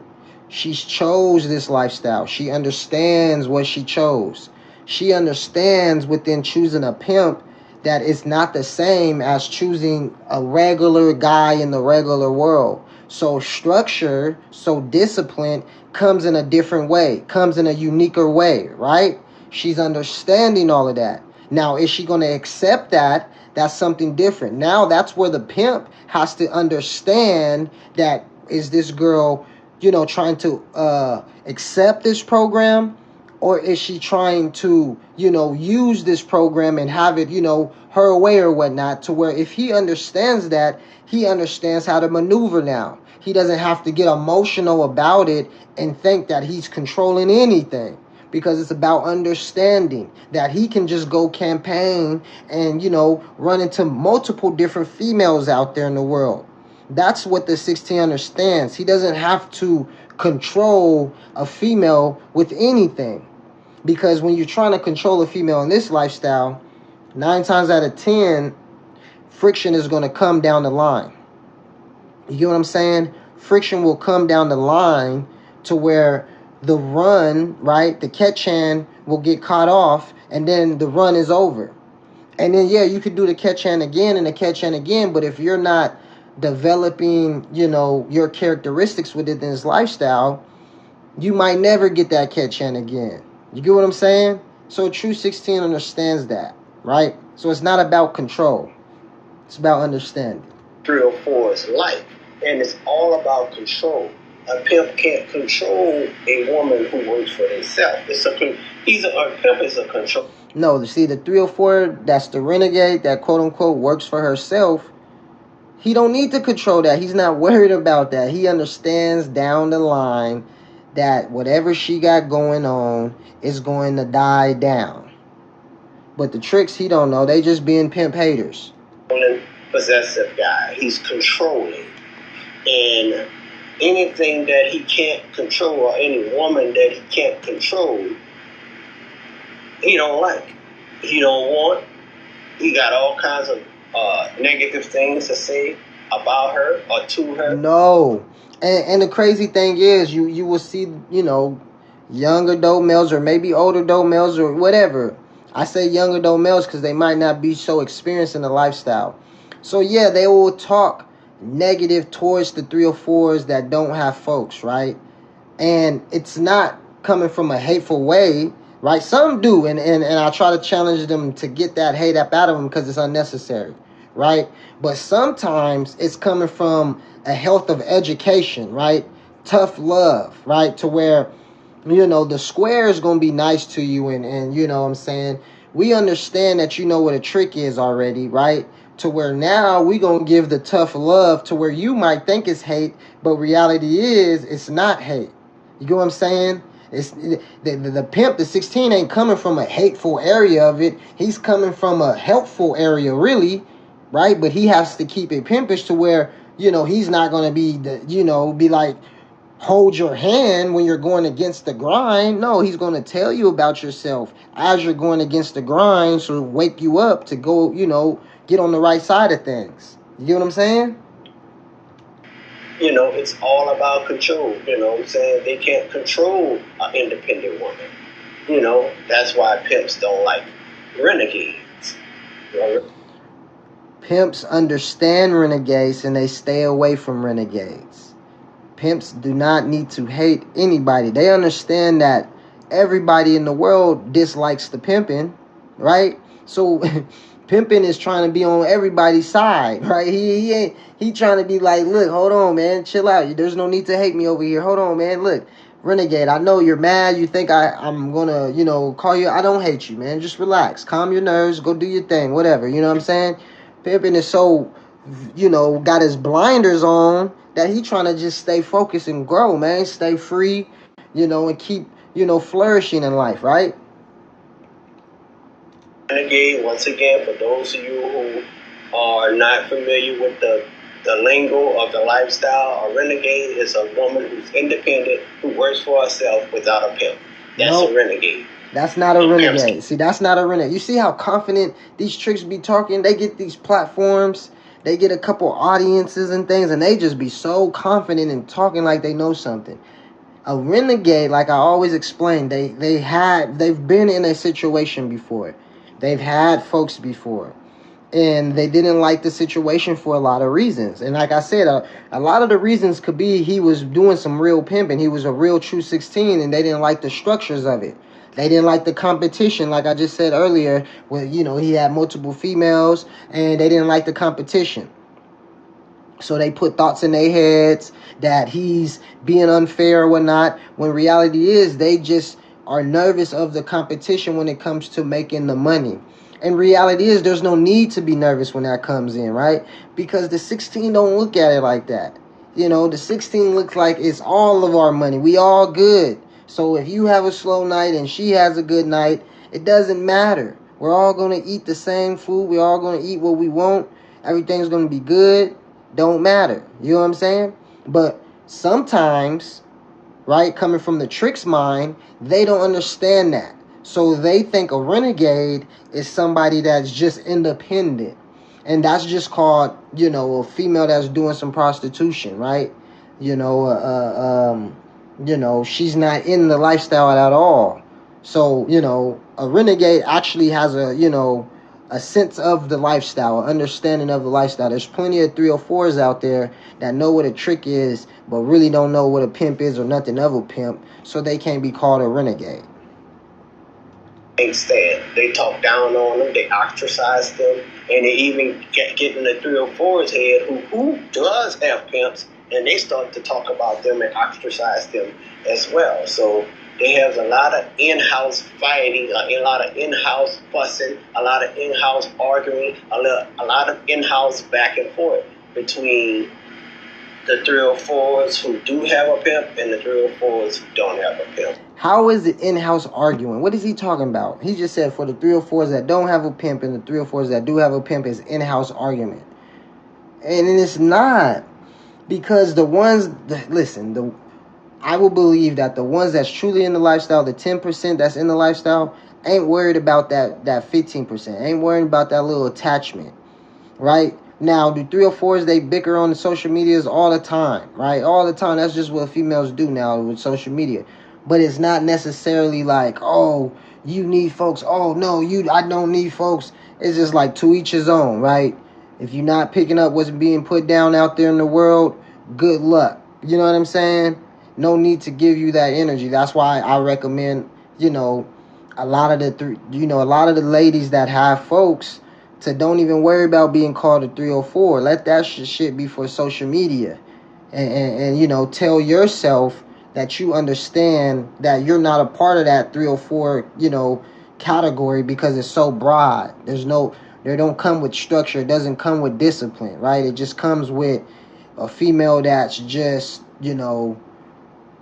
She's chose this lifestyle. She understands what she chose. She understands within choosing a pimp that it's not the same as choosing a regular guy in the regular world. So structure, so discipline comes in a different way, comes in a uniquer way, right? She's understanding all of that. Now, is she going to accept that? That's something different. Now, that's where the pimp has to understand that, is this girl, you know, trying to accept this program? Or is she trying to, you know, use this program and have it, you know, her way or whatnot, to where if he understands that, he understands how to maneuver now. He doesn't have to get emotional about it and think that he's controlling anything, because it's about understanding that he can just go campaign and, you know, run into multiple different females out there in the world. That's what the 16 understands. He doesn't have to control a female with anything. Because when you're trying to control a female in this lifestyle, 9 times out of 10, friction is going to come down the line. You get what I'm saying? Friction will come down the line to where the run, right, the catch-hand will get caught off, and then the run is over. And then, yeah, you could do the catch-hand again and the catch-hand again, but if you're not developing, your characteristics within this lifestyle, you might never get that catch-in again. You get what I'm saying? So True 16 understands that, right? So it's not about control. It's about understanding. 304's life, and it's all about control. A pimp can't control a woman who works for himself. A pimp is a control. No, see, the 304, that's the renegade that quote-unquote works for herself. He don't need to control that. He's not worried about that. He understands down the line that whatever she got going on is going to die down. But the tricks, he don't know. They just being pimp haters. Possessive guy. He's controlling. And anything that he can't control, or any woman that he can't control, he don't like. He don't want. He got all kinds of negative things to say about her or to her. No. And the crazy thing is, you will see, young adult males or maybe older adult males or whatever. I say young adult males because they might not be so experienced in the lifestyle. So yeah, they will talk negative towards the 304s that don't have folks, right? And it's not coming from a hateful way, right? Some do, and I try to challenge them to get that hate up out of them because it's unnecessary, right? But sometimes it's coming from a health of education, right? Tough love, right? To where, the square is going to be nice to you, and you know what I'm saying? We understand that you know what a trick is already, right? To where now we going to give the tough love to where you might think it's hate, but reality is it's not hate. You get what I'm saying? It's the pimp, the 16 ain't coming from a hateful area of it. He's coming from a helpful area, really, right? But he has to keep it pimpish to where, he's not going to be be like, hold your hand when you're going against the grind. No, he's going to tell you about yourself as you're going against the grind, so wake you up to go, get on the right side of things. You get what I'm saying? It's all about control. I'm saying? They can't control an independent woman. That's why pimps don't like renegades. Pimps understand renegades and they stay away from renegades. Pimps do not need to hate anybody. They understand that everybody in the world dislikes the pimping, right? So Pimpin is trying to be on everybody's side, right? He trying to be like, look, hold on, man, chill out. There's no need to hate me over here. Hold on, man. Look, renegade, I know you're mad. You think I'm gonna, call you. I don't hate you, man. Just relax, calm your nerves, go do your thing, whatever. You know what I'm saying? Pimpin is so, got his blinders on that he trying to just stay focused and grow, man. Stay free, and keep, flourishing in life, right? Renegade, once again, for those of you who are not familiar with the lingo of the lifestyle, a renegade is a woman who's independent, who works for herself without a pimp. That's a renegade. That's not a renegade. See, that's not a renegade. You see how confident these tricks be talking? They get these platforms, they get a couple audiences and things, and they just be so confident in talking like they know something. A renegade, like I always explain, they've been in a situation before. They've had folks before, and they didn't like the situation for a lot of reasons. And like I said, a lot of the reasons could be he was doing some real pimping. He was a real true 16, and they didn't like the structures of it. They didn't like the competition, like I just said earlier, where, he had multiple females, and they didn't like the competition. So they put thoughts in their heads that he's being unfair or whatnot, when reality is they just are nervous of the competition when it comes to making the money. And reality is there's no need to be nervous when that comes in, right? Because the 16 don't look at it like that. The 16 looks like it's all of our money. We all good. So if you have a slow night and she has a good night, it doesn't matter. We're all going to eat the same food. We're all going to eat what we want. Everything's going to be good. Don't matter. You know what I'm saying? But sometimes, right, coming from the tricks mind, they don't understand that. So they think a renegade is somebody that's just independent. And that's just called, a female that's doing some prostitution, right? She's not in the lifestyle at all. So, a renegade actually has a, a sense of the lifestyle, an understanding of the lifestyle. There's plenty of 304s out there that know what a trick is, but really don't know what a pimp is or nothing of a pimp, so they can't be called a renegade. Stand. They talk down on them, they ostracize them, and they even get in the 304's head who does have pimps, and they start to talk about them and ostracize them as well. So they have a lot of in-house fighting, a lot of in-house fussing, a lot of in-house arguing, a lot of in-house back and forth between the 304s who do have a pimp and the 304s who don't have a pimp. How is it in-house arguing? What is he talking about? He just said for the 304s that don't have a pimp and the 304s that do have a pimp is in-house argument. And it's not. Because the ones, I will believe that the ones that's truly in the lifestyle, the 10% that's in the lifestyle, ain't worried about that 15%. Ain't worried about that little attachment, right? Now, the 304s, they bicker on the social medias all the time, right? All the time. That's just what females do now with social media. But it's not necessarily like, oh, you need folks. Oh, no, I don't need folks. It's just like to each his own, right? If you're not picking up what's being put down out there in the world, good luck. You know what I'm saying? No need to give you that energy. That's why I recommend, a lot of the ladies that have folks to don't even worry about being called a 304. Let that shit be for social media. And tell yourself that you understand that you're not a part of that 304, category because it's so broad. They don't come with structure. It doesn't come with discipline, right? It just comes with a female that's just,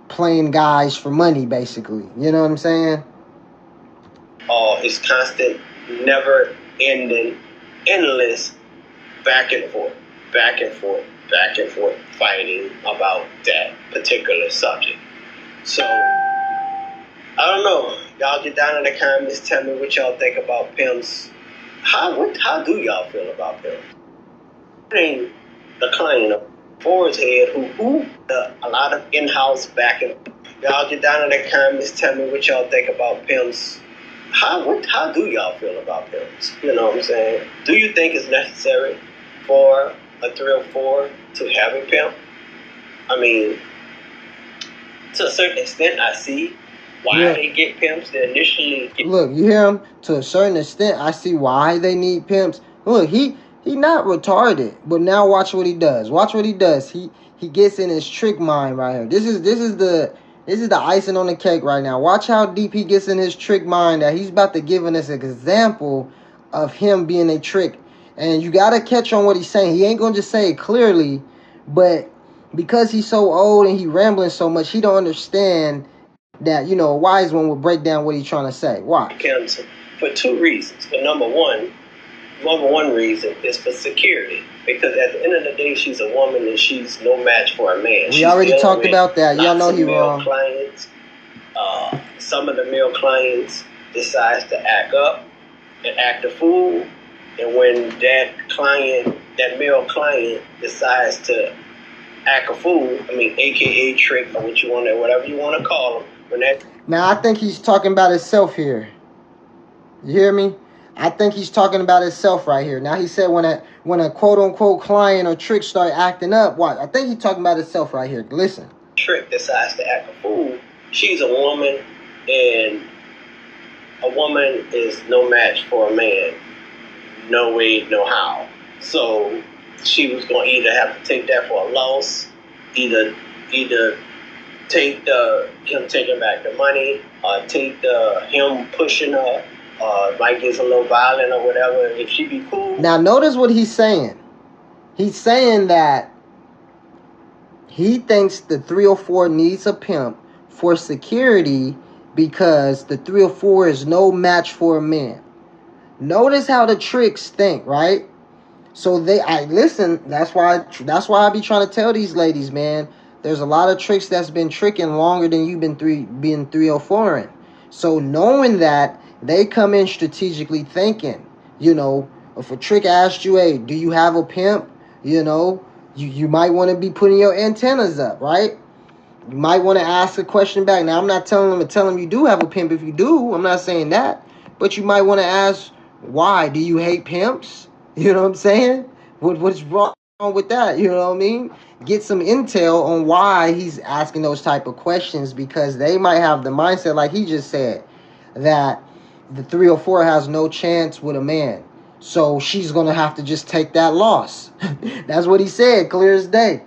playing guys for money, basically. You know what I'm saying? It's constant, never ending, endless back and forth, back and forth, back and forth, fighting about that particular subject. So, I don't know. Y'all get down in the comments, tell me what y'all think about pimps. How do y'all feel about pimps? The client of Ford's head who a lot of in-house back and y'all get down in the comments, tell me what y'all think about pimps. How do y'all feel about pimps? You know what I'm saying? Do you think it's necessary for a 304 to have a pimp? I mean, to a certain extent, I see why they get pimps. They initially Look, you hear him? To a certain extent, I see why they need pimps. Look, he not retarded, but now watch what he does. Watch what he does. He gets in his trick mind right here. This is the icing on the cake right now. Watch how deep he gets in his trick mind that he's about to give us an example of him being a trick. And you got to catch on what he's saying. He ain't going to just say it clearly, but because he's so old and he rambling so much, he don't understand that, a wise one will break down what he's trying to say. Why? For two reasons. But number one reason is for security. Because at the end of the day, she's a woman and she's no match for a man. We already talked about that. Y'all know he wrong. Clients, some of the male clients decides to act up and act a fool. And when that male client decides to act a fool, AKA trick or whatever you want to call them. Now, I think he's talking about himself here. You hear me? I think he's talking about himself right here. Now, he said when a quote-unquote client or trick start acting up, what? I think he's talking about himself right here. Listen. Trick decides to act a fool. She's a woman, and a woman is no match for a man. No way, no how. So she was going to either have to take that for a loss, either take him taking back the money, or take him pushing her, might get a little violent or whatever. If she be cool. Now notice what he's saying. He's saying that he thinks the 304 needs a pimp for security because the 304 is no match for a man. Notice how the tricks think, right? So listen. That's why I be trying to tell these ladies, man. There's a lot of tricks that's been tricking longer than you've been 304ing. So knowing that, they come in strategically thinking. If a trick asked you, hey, do you have a pimp? You might want to be putting your antennas up, right? You might want to ask a question back. Now, I'm not telling them to tell them you do have a pimp if you do. I'm not saying that. But you might want to ask, Why? Do you hate pimps? You know what I'm saying? What's wrong with that? You know what I mean? Get some intel on why he's asking those type of questions, because they might have the mindset, like he just said, that the 304 has no chance with a man. So she's going to have to just take that loss. That's what he said, clear as day.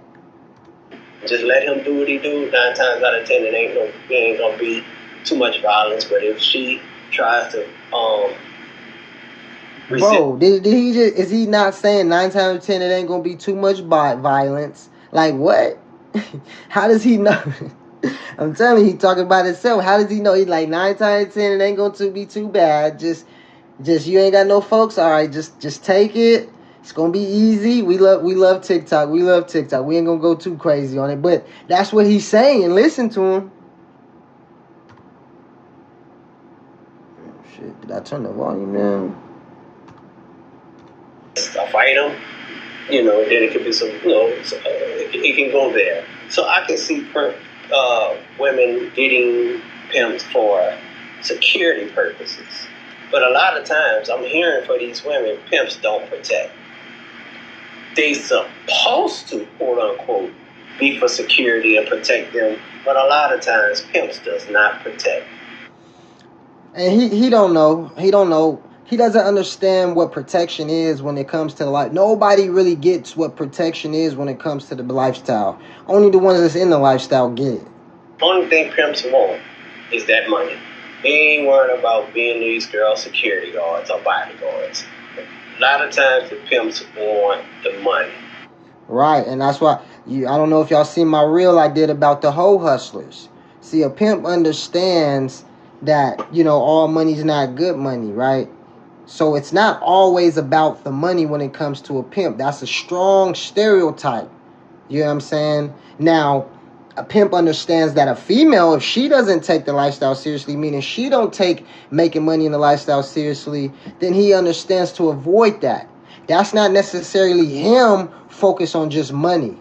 Just let him do what he do. 9 times out of 10, it ain't gonna be too much violence. But if she tries to Bro, did he just, is he not saying 9 times out of 10 it ain't gonna be too much violence? Like what? How does he know? I'm telling you, he talking about himself. How does he know? He's like 9 times out of 10 it ain't gonna be too bad. Just you ain't got no folks. All right, just take it. It's gonna be easy. We love TikTok. We love TikTok. We ain't gonna go too crazy on it, but that's what he's saying. Listen to him. Shit, did I turn the volume down? I fight him, then it could be some, it can go there. So I can see women getting pimps for security purposes. But a lot of times I'm hearing for these women, pimps don't protect. They supposed to, quote unquote, be for security and protect them. But a lot of times pimps does not protect. And he don't know. He don't know. He doesn't understand what protection is when it comes to life. Nobody really gets what protection is when it comes to the lifestyle. Only the ones that's in the lifestyle get it. Only thing pimps want is that money. They ain't worried about being these girls' security guards or bodyguards. A lot of times the pimps want the money. Right, and that's why I don't know if y'all seen my reel I did about the hoe hustlers. See, a pimp understands that, all money's not good money, right? So it's not always about the money when it comes to a pimp. That's a strong stereotype. You know what I'm saying? Now, a pimp understands that a female, if she doesn't take the lifestyle seriously, meaning she don't take making money in the lifestyle seriously, then he understands to avoid that. That's not necessarily him focused on just money.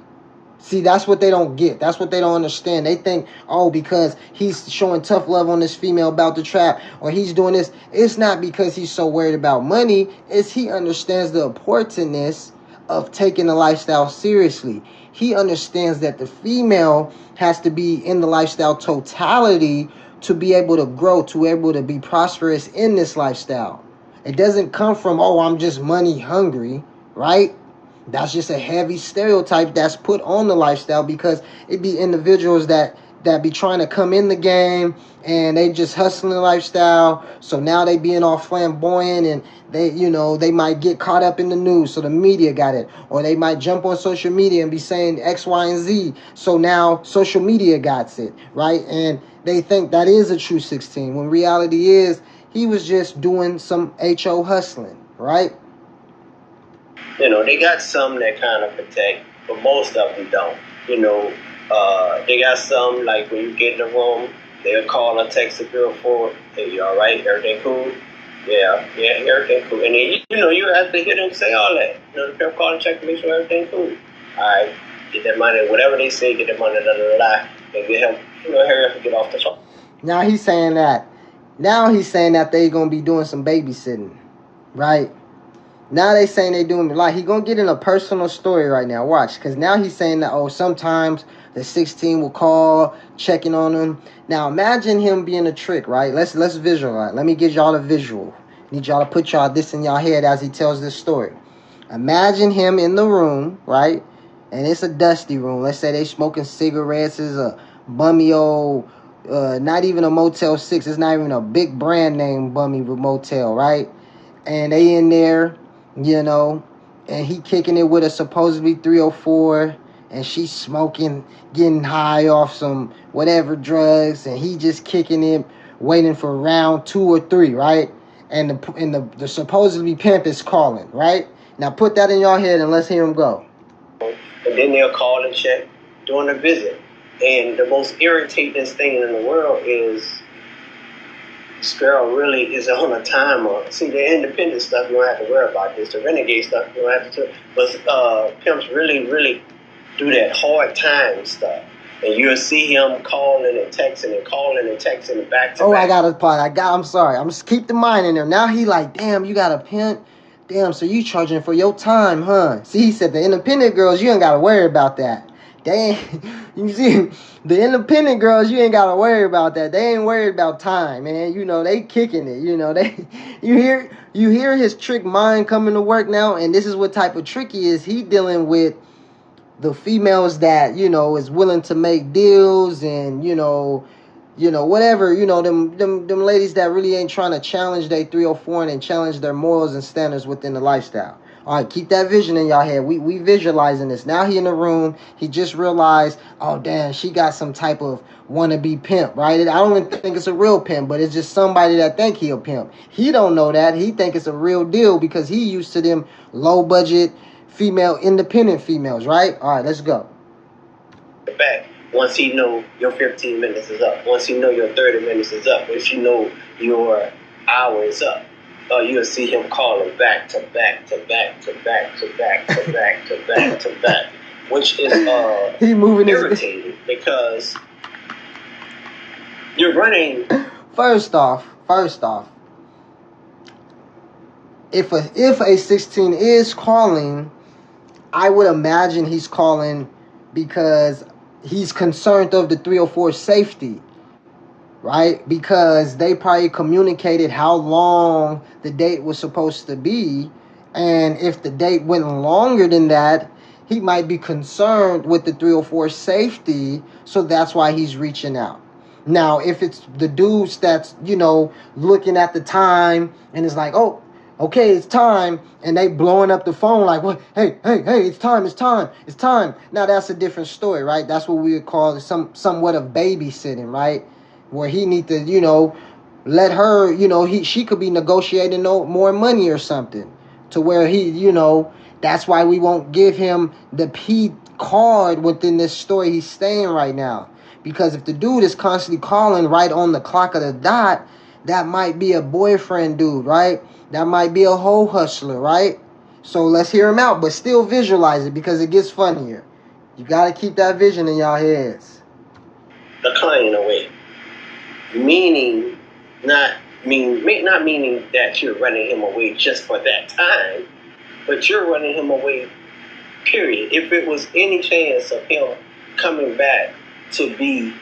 See, that's what they don't get. That's what they don't understand. They think, because he's showing tough love on this female about the trap, or he's doing this. It's not because he's so worried about money. It's he understands the importance of taking the lifestyle seriously. He understands that the female has to be in the lifestyle totality to be able to grow, to be able to be prosperous in this lifestyle. It doesn't come from, I'm just money hungry, right? That's just a heavy stereotype that's put on the lifestyle, because it be individuals that be trying to come in the game and they just hustling the lifestyle. So now they being all flamboyant, and they might get caught up in the news, so the media got it. Or they might jump on social media and be saying X, Y, and Z. So now social media got it, right? And they think that is a true 16, when reality is he was just doing some HO hustling, right? They got some that kind of protect, but most of them don't. They got some, like when you get in the room, they'll call or text the girl for, hey, you all right? Everything cool? Yeah, everything cool. And then, you have to hear them say all that. The pimp call and check to make sure everything cool. All right, get that money, whatever they say, get that money, and get him, hurry up and get off the phone. Now he's saying that they gonna be doing some babysitting, right? Now they saying they doing, like, he gonna get in a personal story right now. Watch, because now he's saying that, sometimes the 16 will call, checking on him. Now imagine him being a trick, right? Let's visualize. Let me get y'all a visual. Need y'all to put this in y'all head as he tells this story. Imagine him in the room, right? And it's a dusty room. Let's say they smoking cigarettes. It's a bummy old, not even a Motel 6. It's not even a big brand name bummy motel, right? And they in there, and he kicking it with a supposedly 304, and she's smoking, getting high off some whatever drugs, and he just kicking it, waiting for round 2 or 3, right? And the supposedly pimp is calling, right? Now put that in your head and let's hear him go. And then they'll call and check during the visit. And the most irritating thing in the world is this girl really is on a timer. See, the independent stuff, you don't have to worry about this. The renegade stuff, you don't have to. But pimps really, really do that hard time stuff. And you'll see him calling and texting and calling and texting back to Oh, back. I got a part. I'm sorry. I'm just keep the mind in there. Now he like, damn, you got a pimp. Damn, so you charging for your time, huh? See, he said the independent girls, you ain't got to worry about that. They ain't, you see, the independent girls, you ain't got to worry about that. They ain't worried about time, man. You know, they kicking it. You know, you hear his trick mind coming to work now, and this is what type of trick he is. He dealing with the females that, you know, is willing to make deals and, whatever, them ladies that really ain't trying to challenge their 304 and challenge their morals and standards within the lifestyle. All right, keep that vision in y'all head. We visualizing this. Now he in the room. He just realized, oh, damn, she got some type of wannabe pimp, right? I don't even think it's a real pimp, but it's just somebody that think he a pimp. He don't know that. He think it's a real deal because he used to them low budget female, independent females, right? All right, let's go. Back. Once he know your 15 minutes is up. Once he know your 30 minutes is up. If you know your hour is up. You'll see him calling back to back to back to back to back to back to back to back. Which is he moving irritating because you're running. First off, if a 16 is calling, I would imagine he's calling because he's concerned of the 304 safety, right? Because they probably communicated how long the date was supposed to be, and if the date went longer than that, he might be concerned with the 304 safety, so that's why he's reaching out. Now, if it's the dudes that's, looking at the time and it's like, oh, okay, it's time, and they blowing up the phone like, what? Hey, it's time. Now, that's a different story, right? That's what we would call somewhat of babysitting, right? Where he need to, let her, she could be negotiating more money or something to where he, that's why we won't give him the P card within this story he's staying right now. Because if the dude is constantly calling right on the clock of the dot, that might be a boyfriend dude, right? That might be a hoe hustler, right? So let's hear him out, but still visualize it because it gets funnier. You got to keep that vision in y'all heads. The client away. Not meaning that you're running him away just for that time, but you're running him away, period. If it was any chance of him coming back to be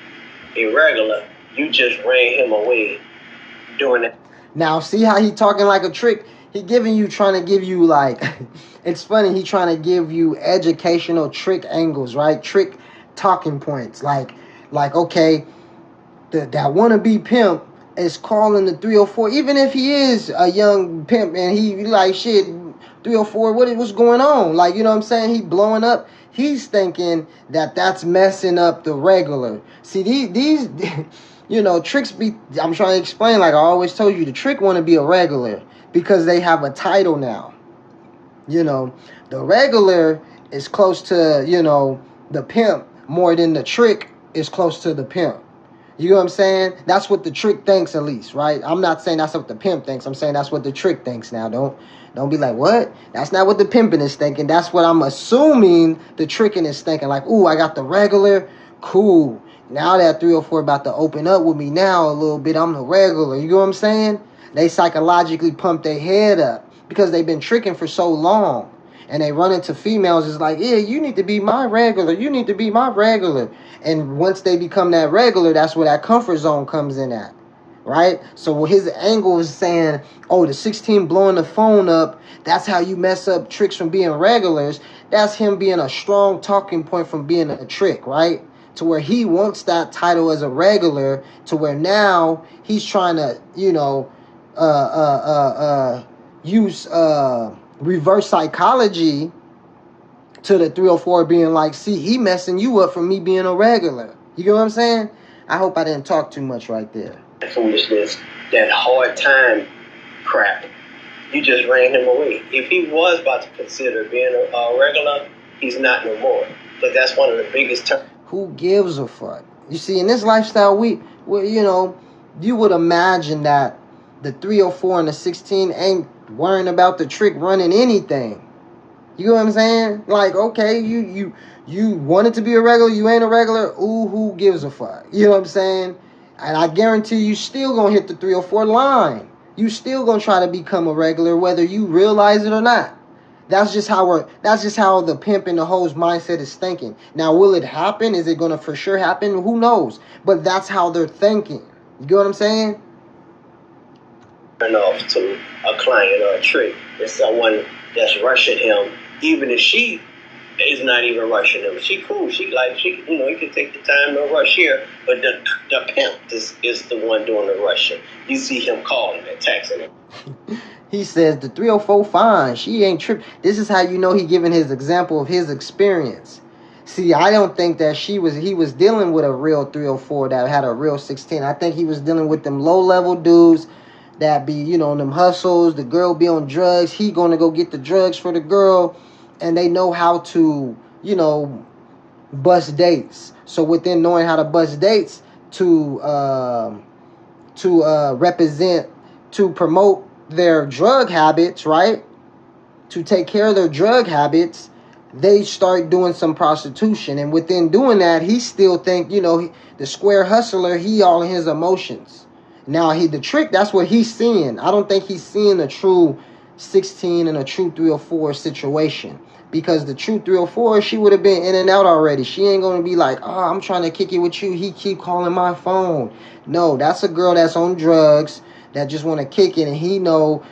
a regular, you just ran him away doing that. Now, see how he talking like a trick? He trying to give you like, it's funny, he trying to give you educational trick angles, right? Trick talking points. Like okay, that wannabe pimp is calling the 304, even if he is a young pimp and he like, shit, 304, what's going on? Like, you know what I'm saying? He blowing up. He's thinking that that's messing up the regular. See, these tricks I'm trying to explain, like I always told you, the trick want to be a regular because they have a title now. The regular is close to, the pimp more than the trick is close to the pimp. You know what I'm saying? That's what the trick thinks, at least, right? I'm not saying that's what the pimp thinks. I'm saying that's what the trick thinks now. Don't be like, what? That's not what the pimping is thinking. That's what I'm assuming the tricking is thinking. Like, ooh, I got the regular. Cool. Now that 304 about to open up with me now a little bit, I'm the regular. You know what I'm saying? They psychologically pump their head up because they've been tricking for so long. And they run into females, it's like, yeah, you need to be my regular. You need to be my regular. And once they become that regular, that's where that comfort zone comes in at, right? So his angle is saying, oh, the 16 blowing the phone up, that's how you mess up tricks from being regulars. That's him being a strong talking point from being a trick, right? To where he wants that title as a regular, to where now he's trying to, use reverse psychology to the 304 being like, see, he messing you up for me being a regular. You get what I'm saying? I hope I didn't talk too much right there. Foolishness, that hard time crap. You just ran him away. If he was about to consider being a regular, he's not no more. But that's one of the biggest terms. Who gives a fuck? You see, in this lifestyle, we you would imagine that the 304 and the 16 ain't worrying about the trick running anything. You know what I'm saying? Like, okay, you wanted to be a regular, you ain't a regular. Ooh, who gives a fuck? You know what I'm saying? And I guarantee you still gonna hit the 304 line. You still gonna try to become a regular, whether you realize it or not. That's just how the pimp and the hoe's mindset is thinking. Now, will it happen? Is it gonna for sure happen? Who knows? But that's how they're thinking. You get what I'm saying? Turn off to a client or a trick. It's someone that's rushing him, even if she is not even rushing him. She cool. She you can take the time to rush here, but the pimp is the one doing the rushing. You see him calling and texting him. He says the 304 fine. She ain't tripping. This is how you know he giving his example of his experience. See, I don't think that he was dealing with a real 304 that had a real 16. I think he was dealing with them low level dudes that be, them hustles. The girl be on drugs. He gonna go get the drugs for the girl, and they know how to, bust dates. So within knowing how to bust dates to represent, to promote their drug habits, right? To take care of their drug habits, they start doing some prostitution. And within doing that, he still think, the square hustler, he all in his emotions. Now, the trick, that's what he's seeing. I don't think he's seeing a true 16 and a true 304 situation. Because the true 304, she would have been in and out already. She ain't going to be like, oh, I'm trying to kick it with you. He keep calling my phone. No, that's a girl that's on drugs that just want to kick it. And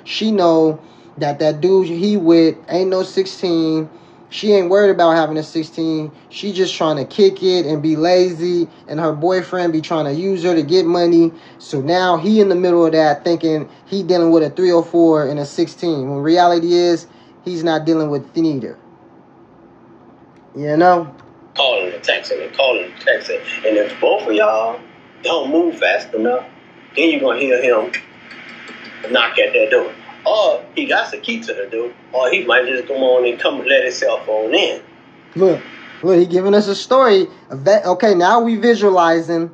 she know that dude he with ain't no 16. She ain't worried about having a 16. She just trying to kick it and be lazy. And her boyfriend be trying to use her to get money. So now he in the middle of that thinking he dealing with a 304 and a 16. When reality is, he's not dealing with neither. Calling and texting and calling and texting. And if both of y'all don't move fast enough, then you're going to hear him knock at that door. Or he got the key to the door. Or he might just come on and come let his cell phone in. Look, he giving us a story. Okay, now we visualizing.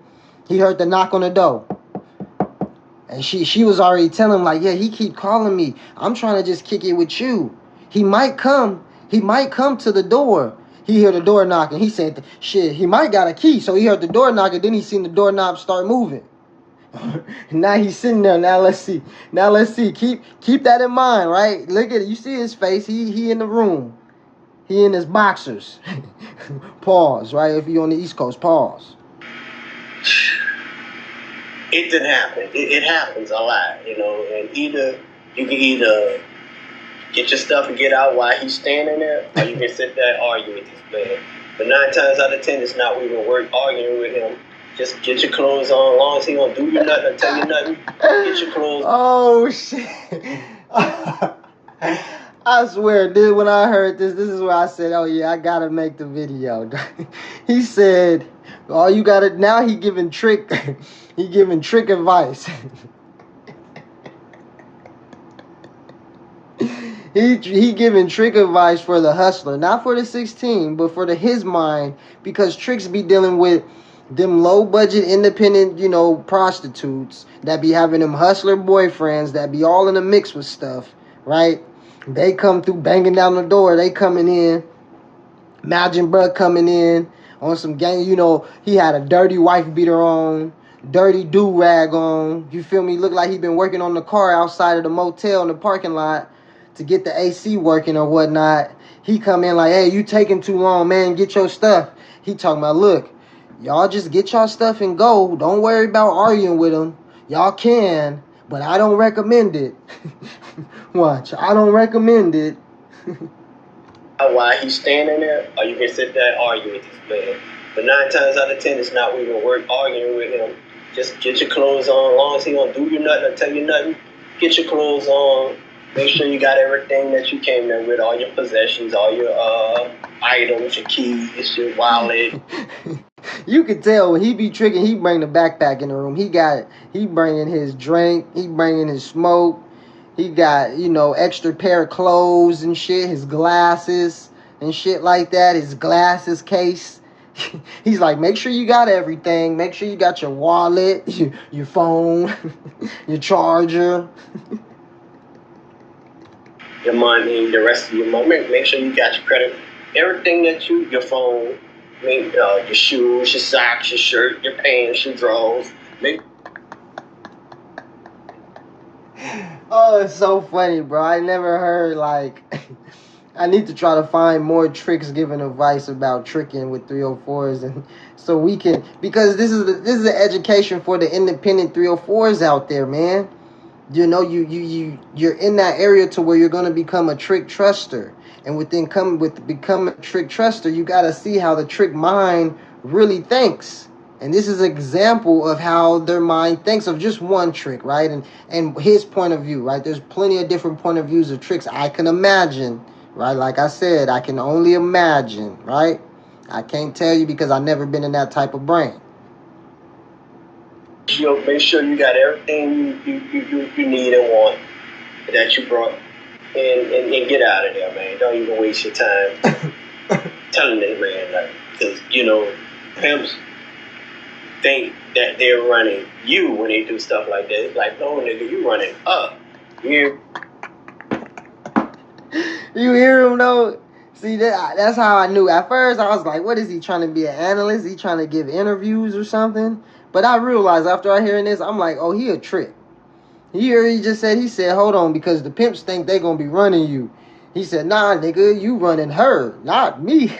He heard the knock on the door. And she was already telling him, like, yeah, he keep calling me. I'm trying to just kick it with you. He might come to the door. He heard the door knocking. He said, shit, he might got a key. So he heard the door knocking. Then he seen the doorknob start moving. Now he's sitting there. Now let's see. Keep that in mind, right? Look at it. You see his face. He in the room. He in his boxers. Pause, right? If you're on the East Coast, pause. It didn't happen. It happens a lot, and you can either get your stuff and get out while he's standing there, or you can sit there and argue with this man. But 9 times out of 10, it's not even worth arguing with him. Just get your clothes on. As long as he don't do you nothing or tell you nothing, get your clothes on. Oh, shit. I swear, dude, when I heard this is where I said, oh, yeah, I got to make the video. He said, oh, you got it. Now he giving trick advice. He giving trick advice for the hustler. Not for the 16, but for his mind. Because tricks be dealing with them low budget independent, prostitutes that be having them hustler boyfriends that be all in the mix with stuff, right? They come through banging down the door. They coming in. Imagine bruh coming in on some gang. He had a dirty wife beater on, dirty do-rag on. You feel me? Look like he been working on the car outside of the motel in the parking lot to get the AC working or whatnot. He come in like, hey, you taking too long, man. Get your stuff. He talking about, look, y'all just get y'all stuff and go. Don't worry about arguing with him. Y'all can, but I don't recommend it. Watch, I don't recommend it. While he's standing there, or you can sit there and argue with this man. But 9 times out of 10, it's not even worth arguing with him. Just get your clothes on. As long as he don't do you nothing or tell you nothing, get your clothes on. Make sure you got everything that you came there with, all your possessions, all your items, your keys, your wallet. You can tell when he be tricking, he bring the backpack in the room. He bringing his drink, he bringing his smoke. He got, extra pair of clothes and shit, his glasses and shit like that, his glasses case. He's like, make sure you got everything. Make sure you got your wallet, your phone, your charger. your money, the rest of your money. Make sure you got your credit, everything that your phone, your shoes, your socks, your shirt, your pants, your drawers. Oh, it's so funny, bro. I never heard like. I need to try to find more tricks giving advice about tricking with 304s, and so we can, because this is the education for the independent 304s out there, man. You know, you're in that area to where you're gonna become a trick truster, and becoming a trick truster, you gotta see how the trick mind really thinks. And this is an example of how their mind thinks of just one trick, right? And his point of view, right? There's plenty of different point of views of tricks I can imagine, right? Like I said, I can only imagine, right? I can't tell you because I've never been in that type of brain. Make sure you got everything you need and want that you brought, and get out of there, man. Don't even waste your time telling this man, because pimps think that they're running you when they do stuff like that. It's like, no, nigga, you running up. You hear him though? See, that's how I knew. At first, I was like, what is he trying to be, an analyst? He trying to give interviews or something? But I realized after I hearing this, I'm like, oh, he a trick. He said, hold on, because the pimps think they gonna be running you. He said, nah, nigga, you running her, not me.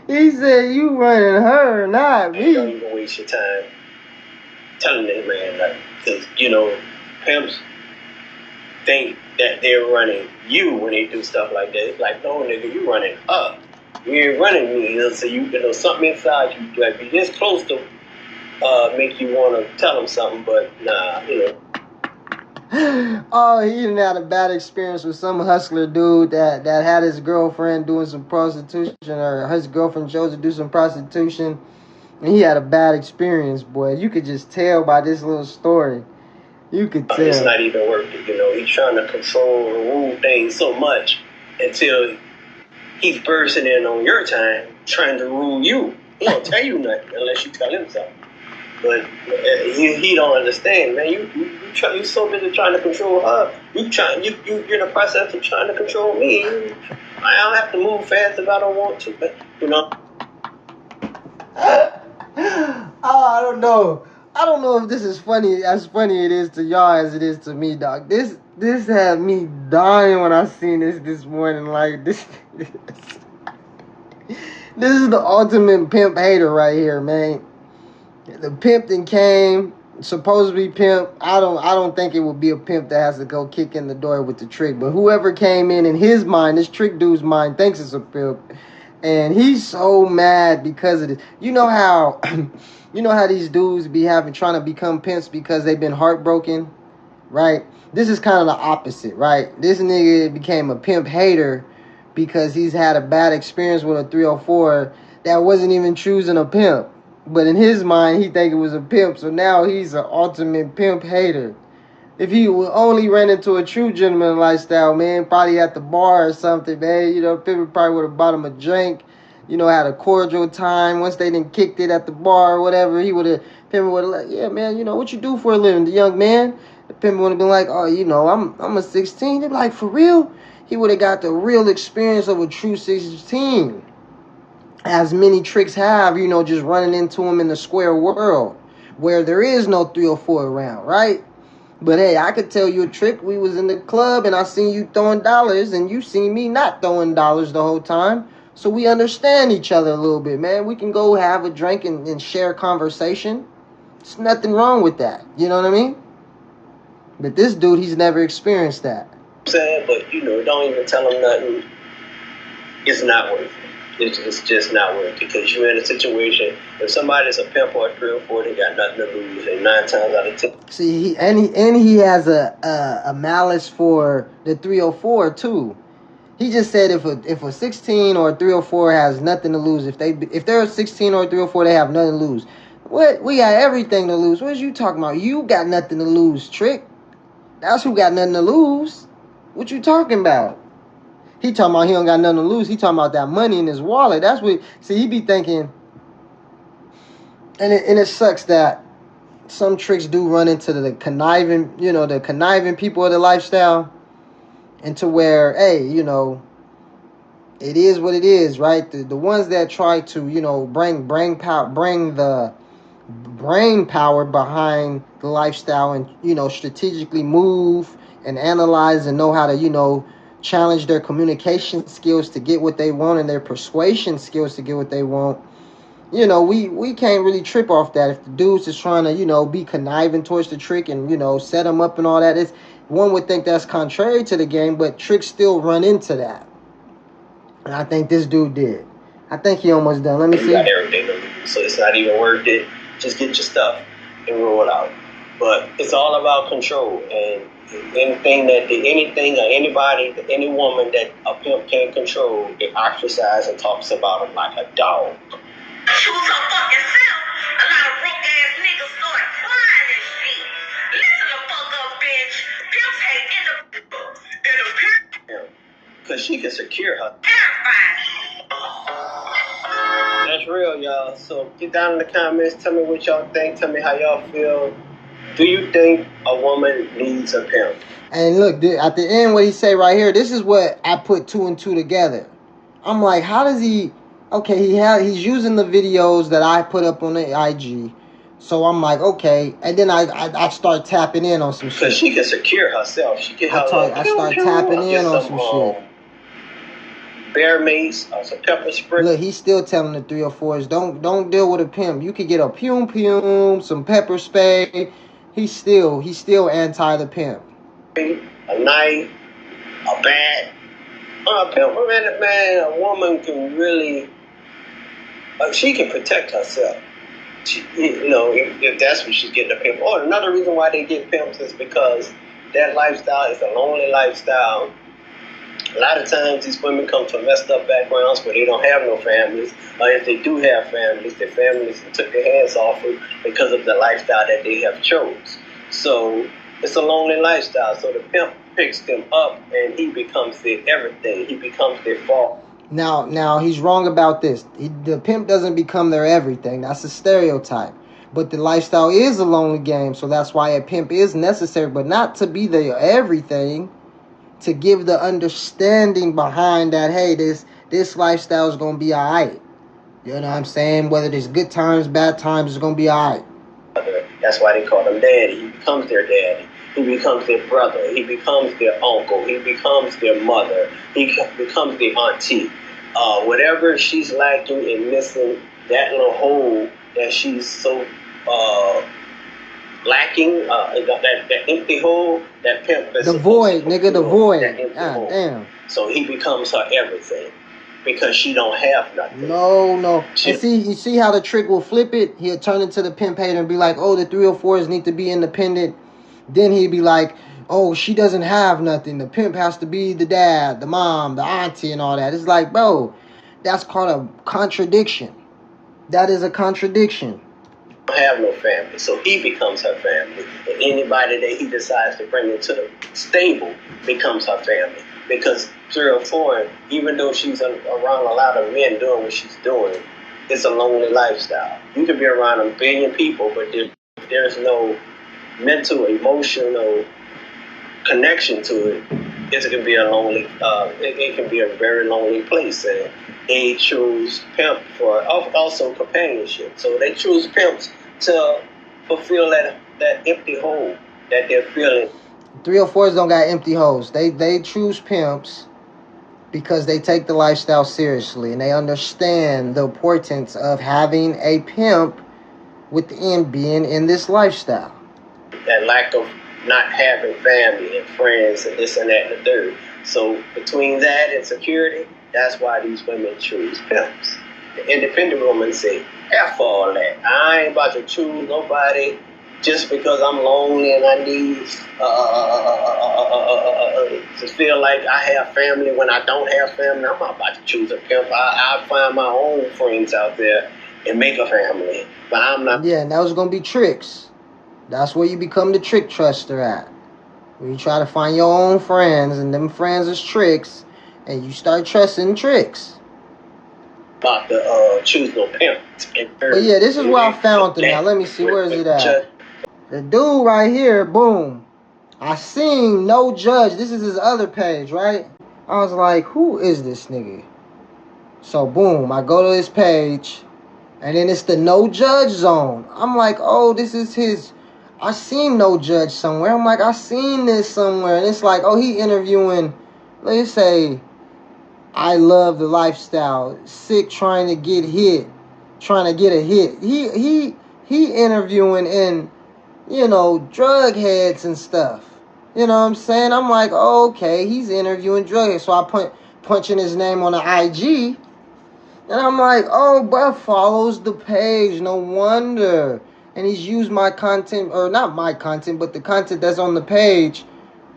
He said, you running her, not me. Don't even waste your time telling this man, because, pimps think that they're running you when they do stuff like that. It's like, no, nigga, you running up. You ain't running me. So something inside you like be this close to make you want to tell them something, but nah, Oh, he didn't have a bad experience with some hustler dude that had his girlfriend doing some prostitution, or his girlfriend chose to do some prostitution, and he had a bad experience, boy. You could just tell by this little story. You could tell. It's not even worth it, He's trying to control and rule things so much until he's bursting in on your time, trying to rule you. He don't tell you nothing unless you tell him something. But he don't understand, man. You so busy trying to control her. You're in the process of trying to control me. I don't have to move fast if I don't want to, but Oh, I don't know. I don't know if this is funny, as funny it is to y'all as it is to me, dog. This had me dying when I seen this morning. Like this is the ultimate pimp hater right here, man. The pimp then came, supposed to be pimp. I don't think it would be a pimp that has to go kick in the door with the trick. But whoever came in his mind, this trick dude's mind, thinks it's a pimp. And he's so mad because of this. You know how these dudes be trying to become pimps because they've been heartbroken, right? This is kind of the opposite, right? This nigga became a pimp hater because he's had a bad experience with a 304 that wasn't even choosing a pimp. But in his mind, he think it was a pimp. So now he's an ultimate pimp hater. If he would only ran into a true gentleman lifestyle, man, probably at the bar or something, man, Pimpin probably would have bought him a drink, had a cordial time. Once they done kicked it at the bar or whatever, Pimpin would have like, yeah, man, what you do for a living, the young man? The Pimpin would have been like, oh, I'm a 16. They'd be like, for real? He would have got the real experience of a true 16. As many tricks have, just running into him in the square world where there is no 304 around, right? But hey, I could tell you a trick. We was in the club and I seen you throwing dollars and you seen me not throwing dollars the whole time. So we understand each other a little bit, man. We can go have a drink and share conversation. There's nothing wrong with that. You know what I mean? But this dude, he's never experienced that. I'm saying, but don't even tell him nothing. It's not worth it. It's just not worth it, because you're in a situation, if somebody's a pimp or a 304, they got nothing to lose, and 9 times out of 10. See, he has a malice for the 304 too. He just said if a 16 or a 304 has nothing to lose, if they're a 16 or a 304, they have nothing to lose. What? We got everything to lose. What is you talking about? You got nothing to lose, trick. That's who got nothing to lose. What you talking about? He talking about he don't got nothing to lose. He talking about that money in his wallet. That's what. See, he be thinking, and it sucks that some tricks do run into the conniving, the conniving people of the lifestyle, into where, hey, it is what it is, right? The ones that try to, bring the brain power behind the lifestyle, and strategically move and analyze and know how to challenge their communication skills to get what they want, and their persuasion skills to get what they want. We can't really trip off that. If the dude's is trying to be conniving towards the trick and set them up and all that, is one would think that's contrary to the game, but tricks still run into that, and I think this dude did. I think he almost done. Let me see. You got everything to lose, so it's not even worth it. Just get your stuff and roll it out. But it's all about control, and anything or anybody, any woman that a pimp can't control, it ostracizes and talks about him like a dog. Choose her fucking self. A lot of broke ass niggas start crying and shit. Listen the fuck up, bitch. Pimps hate independent. Because she can secure her. Terrifying. That's real, y'all. So get down in the comments. Tell me what y'all think. Tell me how y'all feel. Do you think a woman needs a pimp? And look, at the end, what he say right here, this is what I put 2 and 2 together. I'm like, how does he... Okay, he's using the videos that I put up on the IG. So I'm like, okay. And then I start tapping in on some shit. Because she can secure herself. She can I start tapping in on some shit. Bear mace, some pepper spray. Look, he's still telling the 304s, don't deal with a pimp. You could get a pum, some pepper spray. He's still anti the pimp. A knife, a bat. A pimp, man, a woman can really, she can protect herself. She, if that's what she's getting a pimp. Or another reason why they get pimps is because that lifestyle is a lonely lifestyle. A lot of times these women come from messed up backgrounds where they don't have no families, or if they do have families, their families took their hands off them because of the lifestyle that they have chose. So it's a lonely lifestyle. So the pimp picks them up and he becomes their everything. He becomes their fault. Now he's wrong about this. The pimp doesn't become their everything. That's a stereotype. But the lifestyle is a lonely game, so that's why a pimp is necessary, but not to be their everything. To give the understanding behind that, hey, this lifestyle is going to be all right. You know what I'm saying? Whether there's good times, bad times, it's going to be all right. That's why they call him daddy. He becomes their daddy. He becomes their brother. He becomes their uncle. He becomes their mother. He becomes their auntie. Whatever she's lacking and missing, that little hole that she's so lacking, that empty hole, that pimp. The void, nigga, the void. God damn. So he becomes her everything because she don't have nothing. No. And you see how the trick will flip it? He'll turn into the pimp hater and be like, oh, the 304s need to be independent. Then he'd be like, oh, she doesn't have nothing. The pimp has to be the dad, the mom, the auntie, and all that. It's like, bro, that's called a contradiction. That is a contradiction. Have no family, so he becomes her family, and anybody that he decides to bring into the stable becomes her family. Because 304, even though she's around a lot of men doing what she's doing, it's a lonely lifestyle. You can be around a billion people, but there's no mental, emotional connection to it. It can be a lonely. It can be a very lonely place, and they choose pimp for also companionship. So they choose pimps to fulfill that empty hole that they're feeling. 304s don't got empty holes. They choose pimps because they take the lifestyle seriously and they understand the importance of having a pimp within being in this lifestyle. That lack of not having family and friends and this and that and the third. So between that and security, that's why these women choose pimps. The independent woman say, F all that. I ain't about to choose nobody just because I'm lonely and I need to feel like I have family when I don't have family. I'm not about to choose a pimp. I'll find my own friends out there and make a family. But I'm not. Yeah, and that was going to be tricks. That's where you become the trick truster at. Where you try to find your own friends and them friends is tricks and you start trusting tricks. About to choose no pimp. But yeah, this is where I found them now. Let me see, where is it at? The dude right here, boom. I seen no judge. This is his other page, right? I was like, who is this nigga? So boom, I go to his page, and then it's the no judge zone. I'm like, oh, this is his. I seen no judge somewhere. I'm like, I seen this somewhere. And it's like, oh, he interviewing, let's say, I love the lifestyle, sick trying to get hit, trying to get a hit. He interviewing in, drug heads and stuff. You know what I'm saying? I'm like, oh, okay, he's interviewing drug heads. So I punching his name on the IG. And I'm like, oh, bruh follows the page. No wonder. And he's used my content, or not my content, but the content that's on the page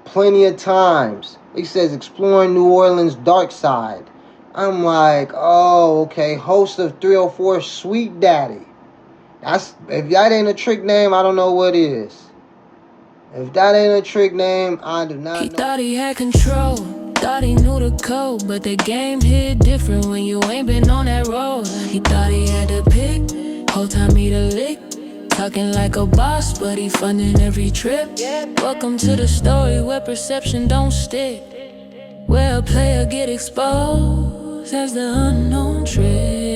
plenty of times. He says, exploring New Orleans dark side. I'm like, oh, okay. Host of 304 Sweet Daddy. If that ain't a trick name, I don't know what is. If that ain't a trick name, I do not know. He thought he had control, thought he knew the code, but the game hit different when you ain't been on that road. He thought he had to pick, whole time he the lick. Talking like a boss, but he funding every trip. Welcome to the story where perception don't stick, where a player get exposed as the unknown trick.